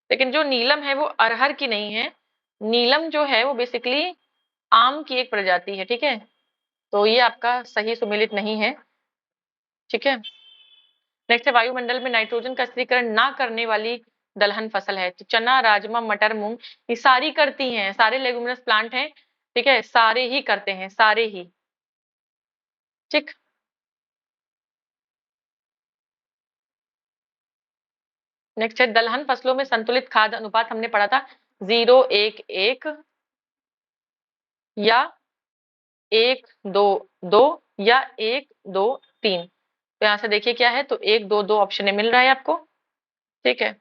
लेकिन जो नीलम है वो अरहर की नहीं है। नीलम जो है वो बेसिकली आम की एक प्रजाति है। ठीक है, तो ये आपका सही सुमेलित नहीं है। ठीक है, नेक्स्ट है वायुमंडल में नाइट्रोजन का स्थिरीकरण ना करने वाली दलहन फसल है। तो चना, राजमा, मटर, मूंग, ये सारी करती हैं, सारे लेगुमिनस प्लांट हैं। ठीक है, सारे ही करते हैं, सारे ही। ठीक, नेक्स्ट है दलहन फसलों में संतुलित खाद अनुपात हमने पढ़ा था 0-1-1 या 1-2-2 या 1-2-3। तो यहाँ से देखिए क्या है, तो 1-2-2 ऑप्शन में मिल रहा है आपको। ठीक है,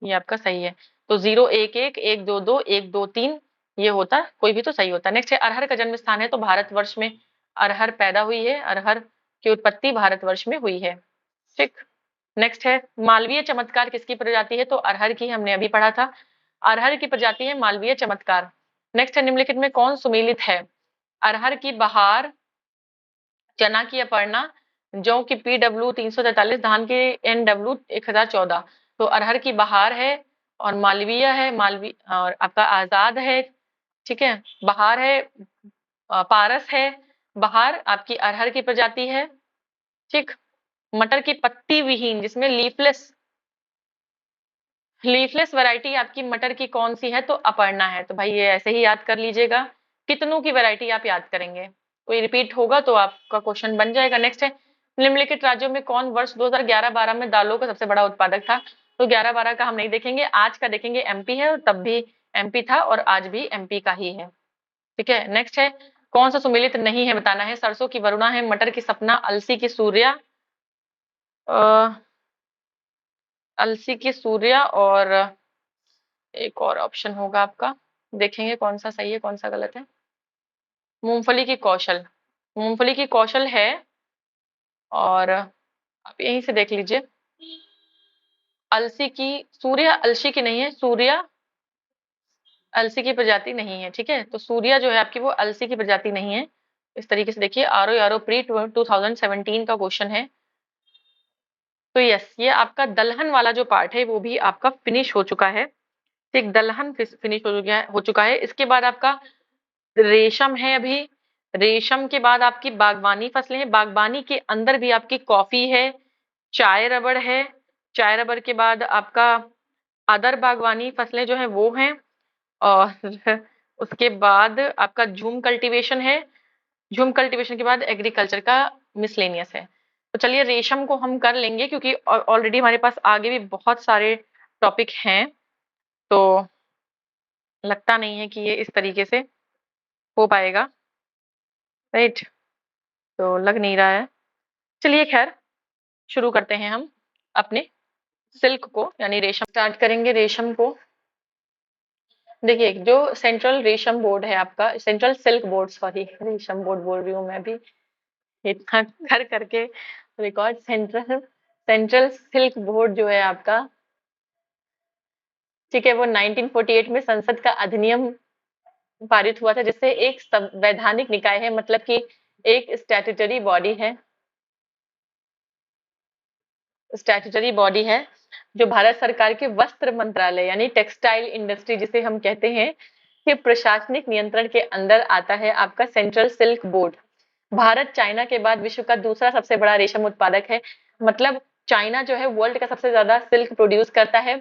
ये आपका सही है। तो 0-1-1, 1-2-2, 1-2-3 ये होता, कोई भी तो सही होता। नेक्स्ट है अरहर का जन्म स्थान है। तो भारतवर्ष में अरहर पैदा हुई है, अरहर की उत्पत्ति भारतवर्ष में हुई है। ठीक, नेक्स्ट है मालवीय चमत्कार किसकी प्रजाति है। तो अरहर की हमने अभी पढ़ा था, अरहर की प्रजाति है मालवीय चमत्कार। नेक्स्ट है निम्नलिखित में कौन सुमेलित है। अरहर की बहार, चना की अपर्णा, जौ की PW 343, धान की NW 1014। तो अरहर की बहार है, और मालवीय है, मालवी और आपका आजाद है, ठीक है। बहार है, पारस है, बहार आपकी अरहर की प्रजाति है, ठीक। मटर की पत्ती विहीन जिसमें लीफलेस लीफलेस वैरायटी आपकी मटर की कौन सी है, तो अपर्णा है। तो भाई ये ऐसे ही याद कर लीजिएगा। कितनों की वैरायटी आप याद करेंगे, कोई रिपीट होगा तो आपका क्वेश्चन बन जाएगा। नेक्स्ट है, निम्नलिखित राज्यों में कौन वर्ष 2011-12 में दालों का सबसे बड़ा उत्पादक था। तो 11-12 का हम नहीं देखेंगे, आज का देखेंगे। एमपी है, और तब भी एमपी था और आज भी एमपी का ही है, ठीक है। नेक्स्ट है, कौन सा सुमेलित नहीं है बताना है। सरसों की वरुणा है, मटर की सपना, अलसी की सूर्या, अलसी की सूर्या, और एक और ऑप्शन होगा आपका, देखेंगे कौन सा सही है कौन सा गलत है। मूंगफली की कौशल, मूंगफली की कौशल है, और आप यहीं से देख लीजिए। अलसी की सूर्या अलसी की नहीं है, सूर्या अलसी की प्रजाति नहीं है, ठीक है। तो सूर्या जो है आपकी वो अलसी की प्रजाति नहीं है। इस तरीके से देखिए, आरो यारो प्री 2017 का क्वेश्चन है। तो यस, ये आपका दलहन वाला जो पार्ट है वो भी आपका फिनिश हो चुका है, ठीक। दलहन फिनिश हो चुका है। इसके बाद आपका रेशम है अभी। रेशम के बाद आपकी बागवानी फसलें हैं, बागवानी के अंदर भी आपकी कॉफी है, चाय रबड़ है। चाय रबड़ के बाद आपका अदर बागवानी फसलें जो है वो हैं, और उसके बाद आपका झूम कल्टीवेशन है। झूम कल्टीवेशन के बाद एग्रीकल्चर का मिसलेनियस है। तो चलिए रेशम को हम कर लेंगे, क्योंकि ऑलरेडी हमारे पास आगे भी बहुत सारे टॉपिक हैं, तो लगता नहीं है कि ये इस तरीके से हो पाएगा, राइट। तो लग नहीं रहा है। चलिए खैर, शुरू करते हैं हम अपने सिल्क को, यानी रेशम स्टार्ट करेंगे। रेशम को देखिए, जो सेंट्रल रेशम बोर्ड है आपका, सेंट्रल सिल्क बोर्ड, सॉरी रेशम बोर्ड बोल रही हूँ मैं भी, इतना कर करके record. Central central silk board जो है आपका, ठीक है, वो 1948 में संसद का अधिनियम पारित हुआ था, जिससे एक संवैधानिक निकाय है, मतलब कि एक स्टैट्यूटरी बॉडी है, स्टैट्यूटरी बॉडी है, जो भारत सरकार के वस्त्र मंत्रालय यानी टेक्सटाइल इंडस्ट्री जिसे हम कहते हैं, के प्रशासनिक नियंत्रण के अंदर आता है आपका central silk board. Bharat China के बाद विश्व का दूसरा सबसे बड़ा रेशम उत्पादक है, मतलब चाइना जो है वर्ल्ड का सबसे ज्यादा सिल्क प्रोड्यूस करता है,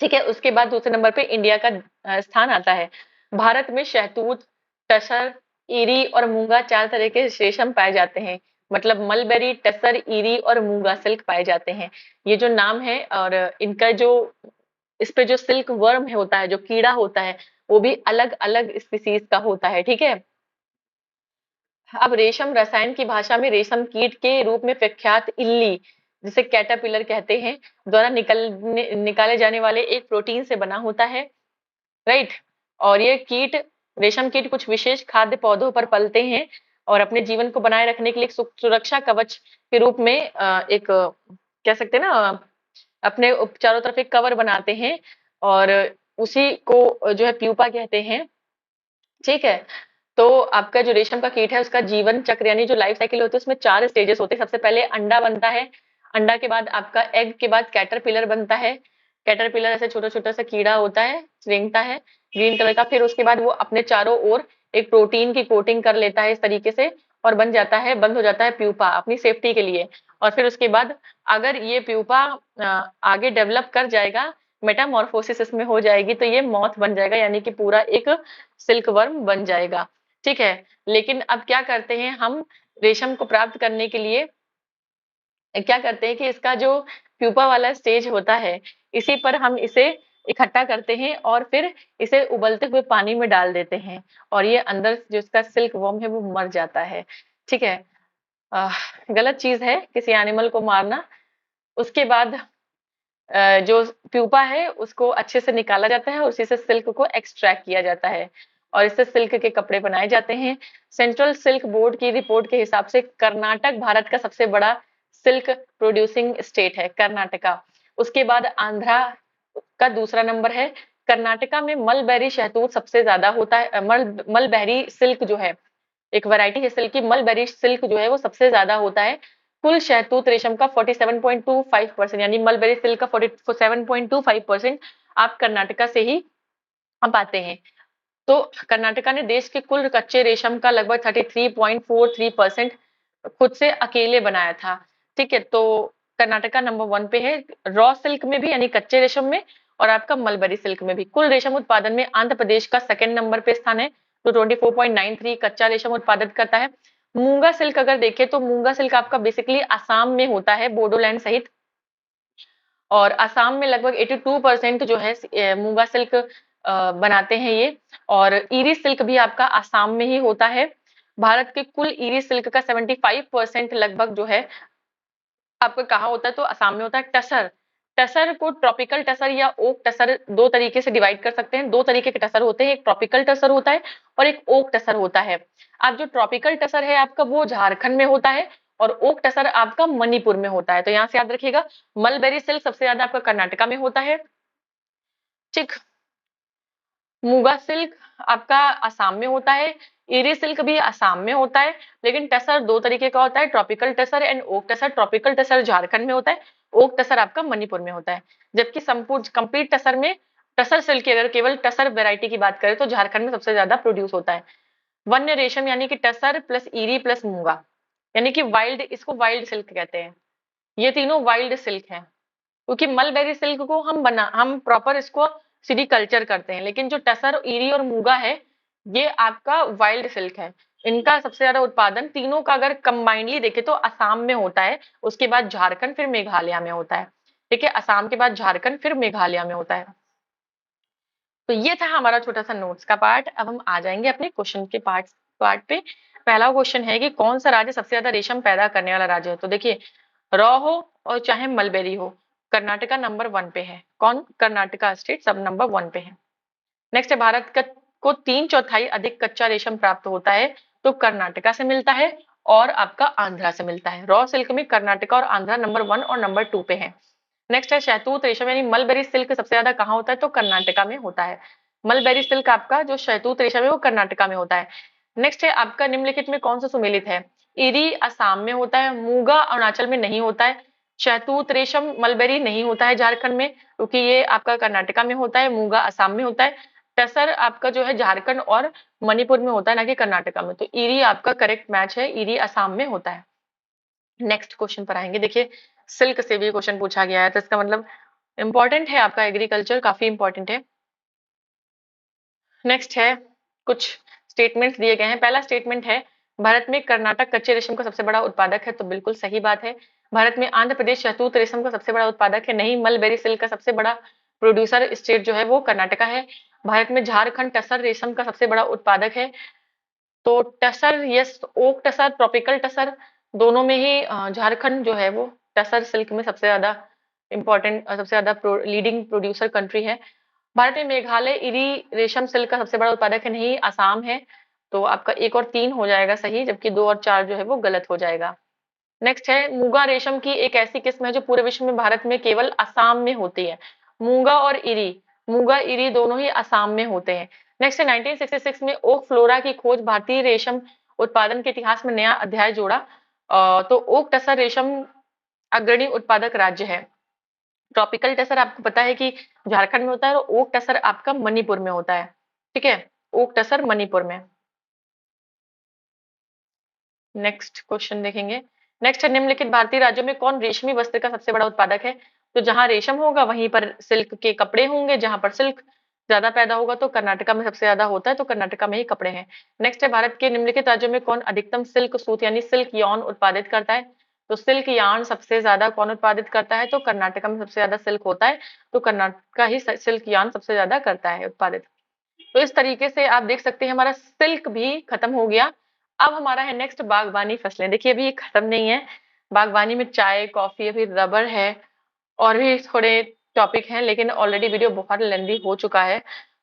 ठीक है। उसके बाद दूसरे नंबर पे इंडिया का स्थान आता है। भारत में शहतूत, टसर, ईरी और मूंगा 4 तरह के रेशम पाए जाते हैं, मतलब मलबेरी, टसर, ईरी और मूंगा सिल्क पाए जाते हैं। ये जो नाम है, और इनका जो इस पे जो सिल्क वर्म है होता है, जो कीड़ा होता है, वो भी अलग अलग स्पीसीज का होता है, ठीक है। अब रेशम रसायन की भाषा में रेशम कीट के रूप में प्रख्यात इल्ली, जिसे कैटरपिलर कहते हैं, द्वारा निकाले जाने वाले एक प्रोटीन से बना होता है, राइट। और ये कीट, रेशम कीट कुछ विशेष खाद्य पौधों पर पलते हैं, और अपने जीवन को बनाए रखने के लिए एक सुरक्षा कवच के रूप में एक कह सकते हैं ना, अपने चारों तरफ एक कवर बनाते हैं, और उसी को जो है प्यूपा कहते हैं, ठीक है। तो आपका जो रेशम का कीट है उसका जीवन चक्र यानी जो लाइफ साइकिल होती है उसमें 4 स्टेजेस होते हैं। सबसे पहले अंडा बनता है, अंडा के बाद आपका एग के बाद कैटरपिलर बनता है। कैटरपिलर ऐसे छोटा छोटा सा कीड़ा होता है, रेंगता है ग्रीन कलर का। फिर उसके बाद वो अपने चारों ओर एक प्रोटीन की कोटिंग कर लेता है इस तरीके से, और बंद हो जाता है प्यूपा अपनी सेफ्टी के लिए। और फिर उसके बाद अगर ये प्यूपा आगे डेवलप कर जाएगा, मेटामॉर्फोसिस इसमें हो जाएगी, तो ये मॉथ बन जाएगा, यानी कि पूरा एक सिल्क वर्म बन जाएगा, ठीक है। लेकिन अब क्या करते हैं हम, रेशम को प्राप्त करने के लिए क्या करते हैं कि इसका जो प्यूपा वाला स्टेज होता है, इसी पर हम इसे इकट्ठा करते हैं, और फिर इसे उबलते हुए पानी में डाल देते हैं, और ये अंदर जो इसका सिल्क वर्म है वो मर जाता है, ठीक है। गलत चीज है किसी एनिमल को मारना। उसके बाद जो प्यूपा है उसको अच्छे से निकाला जाता है, और उसी से सिल्क को एक्सट्रैक्ट किया जाता है, और इससे सिल्क के कपड़े बनाए जाते हैं। सेंट्रल सिल्क बोर्ड की रिपोर्ट के हिसाब से कर्नाटक भारत का सबसे बड़ा सिल्क प्रोड्यूसिंग स्टेट है, कर्नाटका। उसके बाद आंध्रा का दूसरा नंबर है। कर्नाटका में मलबेरी शहतूत सबसे ज्यादा होता है। मलबेरी सिल्क जो है, एक वैरायटी है सिल्क की, मलबेरी सिल्क जो है वो सबसे ज्यादा होता है। कुल शहतूत रेशम का 47.25%, यानी मलबेरी सिल्क का 47.25% आप कर्नाटका से ही पाते हैं। तो कर्नाटका ने देश के कुल कच्चे रेशम का लगभग 33.43% खुद से अकेले बनाया था। ठीक है, तो कर्नाटका नंबर 1 पे है रॉ सिल्क में भी, यानी कच्चे रेशम में, और आपका मलबरी सिल्क में भी। कुल रेशम उत्पादन में आंध्र प्रदेश का सेकंड नंबर पे स्थान है, तो 24.93 कच्चा रेशम उत्पादित करता है। मूंगा सिल्क अगर देखें तो मूंगा सिल्क आपका बेसिकली असम में होता है, बोडोलैंड सहित, और असम में लगभग 82% जो है मूंगा सिल्क बनाते हैं ये। और ईरी सिल्क भी आपका असम में ही होता है। भारत के कुल ईरी सिल्क का 75% लगभग जो है आपका कहाँ होता है, तो असम में होता है। टसर, टसर को ट्रॉपिकल टसर या ओक टसर दो तरीके से डिवाइड कर सकते हैं। दो तरीके के टसर होते हैं, एक ट्रॉपिकल टसर होता है और एक ओक टसर होता है। अब जो ट्रॉपिकल टसर है आपका वो झारखंड में होता है और ओक टसर आपका मणिपुर में होता है। तो यहाँ से याद रखिएगा, मलबेरी सिल्क सबसे ज्यादा आपका कर्नाटका में होता है। ठीक, मुगा सिल्क आपका असम में होता है, इरी सिल्क भी असम में होता है, लेकिन टसर दो तरीके का होता है, tropical tasar and oak tasar. Tropical tasar Jharkhand में होता है, ओक टसर आपका मणिपुर में होता है। जबकि संपूर्ण कंप्लीट टसर में, टसर सिल्क की अगर केवल टसर वेराइटी की बात करें तो झारखंड में सबसे ज्यादा प्रोड्यूस होता है। वन्य रेशम यानी कि टसर प्लस ईरी प्लस मूंगा, यानी कि वाइल्ड, इसको वाइल्ड सिल्क कहते हैं। ये तीनों वाइल्ड सिल्क है, क्योंकि मलबेरी सिल्क को हम प्रॉपर इसको सिरीकल्चर करते हैं, लेकिन जो टसर, ईरी और मूंगा है ये आपका वाइल्ड सिल्क है। इनका सबसे ज्यादा उत्पादन तीनों का अगर कंबाइंडली देखें तो असम में होता है, उसके बाद झारखंड, फिर मेघालय में होता है। ठीक है, असम के बाद झारखंड, फिर मेघालय में होता है। तो ये था हमारा छोटा सा नोट्स का पार्ट। अब हम आ जाएंगे अपने क्वेश्चन के पार्ट पे। पहला क्वेश्चन है कि कौन सा राज्य सबसे ज्यादा रेशम पैदा करने वाला राज्य है। तो देखिए, रॉ हो और चाहे मलबेरी हो, कर्नाटका नंबर 1 पे है। कौन? कर्नाटका स्टेट सब नंबर 1 पे है। नेक्स्ट है, भारत का को 3/4 अधिक कच्चा रेशम प्राप्त होता है, तो कर्नाटका से मिलता है और आपका आंध्रा से मिलता है। रॉ सिल्क में कर्नाटका और आंध्रा नंबर 1 और नंबर 2 पे है। नेक्स्ट है, शहतूत रेशम यानी मलबेरी सिल्क सबसे ज्यादा कहाँ होता है, तो कर्नाटका में होता है। मलबेरी सिल्क आपका जो शहतूत रेशम है वो कर्नाटका में होता है। नेक्स्ट है, आपका निम्नलिखित में कौन सा सुमेलित है। इरी असम में होता है, मूंगा अरुणाचल में नहीं होता है, शहतूत रेशम मलबेरी नहीं होता है झारखंड में, क्योंकि ये आपका कर्नाटका में होता है, मूंगा असम में होता है। टसर आपका जो है झारखंड और मणिपुर में होता है, ना कि कर्नाटका में। तो इरी आपका करेक्ट मैच है, इरी असम में होता है। नेक्स्ट क्वेश्चन पर आएंगे। देखिए, सिल्क से भी क्वेश्चन पूछा गया है, तो इसका मतलब इंपॉर्टेंट है, आपका एग्रीकल्चर काफी इंपॉर्टेंट है। नेक्स्ट है, कुछ स्टेटमेंट्स दिए गए हैं। पहला स्टेटमेंट है, भारत में कर्नाटक कच्चे रेशम का सबसे बड़ा उत्पादक है। तो बिल्कुल सही बात है। भारत में आंध्र प्रदेश शहतूत रेशम का सबसे बड़ा उत्पादक है। नहीं, मलबेरी सिल्क का सबसे बड़ा प्रोड्यूसर स्टेट जो है वो कर्नाटका है। भारत में झारखंड टसर रेशम का सबसे बड़ा उत्पादक है। तो tasar, yes, oak tasar, tropical tasar, दोनों में ही झारखंड जो है वो टसर सिल्क में सबसे ज्यादा इंपॉर्टेंट, सबसे ज्यादा लीडिंग प्रोड्यूसर कंट्री है। भारत में मेघालय इरी रेशम सिल्क का सबसे बड़ा उत्पादक है। नहीं, आसाम है। तो आपका 1 और 3 हो जाएगा सही, जबकि 2 और 4 जो है वो गलत हो जाएगा। नेक्स्ट है, मूंगा रेशम की एक ऐसी किस्म है जो पूरे विश्व में भारत में केवल असम में होती है। मूंगा और इरी, मूंगा इरी दोनों ही असम में होते हैं। नेक्स्ट है, 1966 में ओक फ्लोरा की खोज भारतीय रेशम उत्पादन के इतिहास में नया अध्याय जोड़ा। तो ओक टसर रेशम अग्रणी उत्पादक राज्य है। ट्रॉपिकल टसर आपको पता है कि झारखंड में होता है, और ओक टसर आपका मणिपुर में होता है। ठीक है, ओक टसर मणिपुर में। नेक्स्ट क्वेश्चन देखेंगे। नेक्स्ट है, निम्नलिखित भारतीय राज्यों में कौन रेशमी वस्त्र का सबसे बड़ा उत्पादक है। तो जहां रेशम होगा वहीं पर सिल्क के कपड़े होंगे, जहां पर सिल्क ज्यादा पैदा होगा तो कर्नाटका में सबसे ज्यादा होता है, तो कर्नाटका में ही कपड़े हैं। नेक्स्ट है, भारत के निम्नलिखित राज्यों में कौन अधिकतम सिल्क सूत यानी सिल्क यॉर्न उत्पादित करता है। तो सिल्क यार्न सबसे ज्यादा कौन उत्पादित करता है, तो कर्नाटका में सबसे ज्यादा सिल्क होता है, तो कर्नाटका ही सिल्क यार्न सबसे ज्यादा करता है उत्पादित। तो इस तरीके से आप देख सकते हैं हमारा सिल्क भी खत्म हो गया। अब हमारा है नेक्स्ट बागवानी फसलें। देखिए, अभी ये खत्म नहीं है। बागवानी में चाय, कॉफी, अभी रबर है, और भी थोड़े टॉपिक हैं, लेकिन ऑलरेडी वीडियो बहुत लेंदी हो चुका है,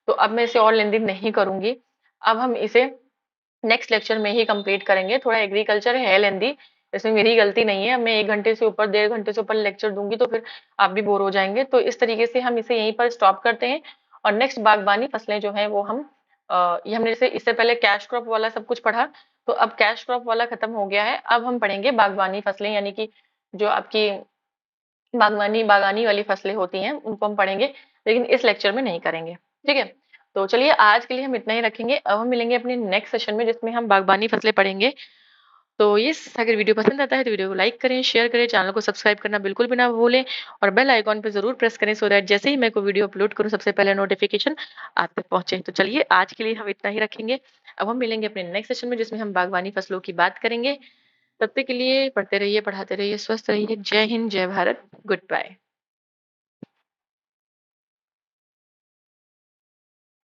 तो अब मैं इसे और लेंदी नहीं करूंगी। अब हम इसे नेक्स्ट लेक्चर में ही कंप्लीट करेंगे। थोड़ा एग्रीकल्चर है लेंदी, इसमें मेरी गलती नहीं है। अब मैं 1 घंटे से ऊपर, 1.5 घंटे से ऊपर लेक्चर दूंगी तो फिर आप भी बोर हो जाएंगे। तो इस तरीके से हम इसे यहीं पर स्टॉप करते हैं, और नेक्स्ट बागबानी फसलें जो है वो हम ये हमने जैसे इससे पहले कैश क्रॉप वाला सब कुछ पढ़ा, तो अब कैश क्रॉप वाला खत्म हो गया है। अब हम पढ़ेंगे बागवानी फसलें, यानी कि जो आपकी बागवानी बागानी वाली फसलें होती हैं उनको हम पढ़ेंगे। लेकिन इस लेक्चर में नहीं करेंगे। ठीक है? तो चलिए आज के लिए हम इतना ही रखेंगे। अब हम मिलेंगे अपने नेक्स्ट सेशन में जिसमें हम बागबानी फसलें पढ़ेंगे। तो यस, अगर वीडियो पसंद आता है तो वीडियो को लाइक करें, शेयर करें, चैनल को सब्सक्राइब करना बिल्कुल भी ना भूलें और बेल आइकॉन पे ज़रूर प्रेस करें सो दैट जैसे ही मैं कोई वीडियो अपलोड करूँ सबसे पहले नोटिफिकेशन आप तक पहुंचे। तो चलिए आज के लिए हम इतना ही रखेंगे। अब हम मिलेंगे अपने नेक्स्ट सेशन में जिसमें हम बागवानी फसलों की बात करेंगे। तब तक के लिए पढ़ते रहिए, पढ़ाते रहिए, स्वस्थ रहिए। जय हिंद, जय भारत, गुड बाय।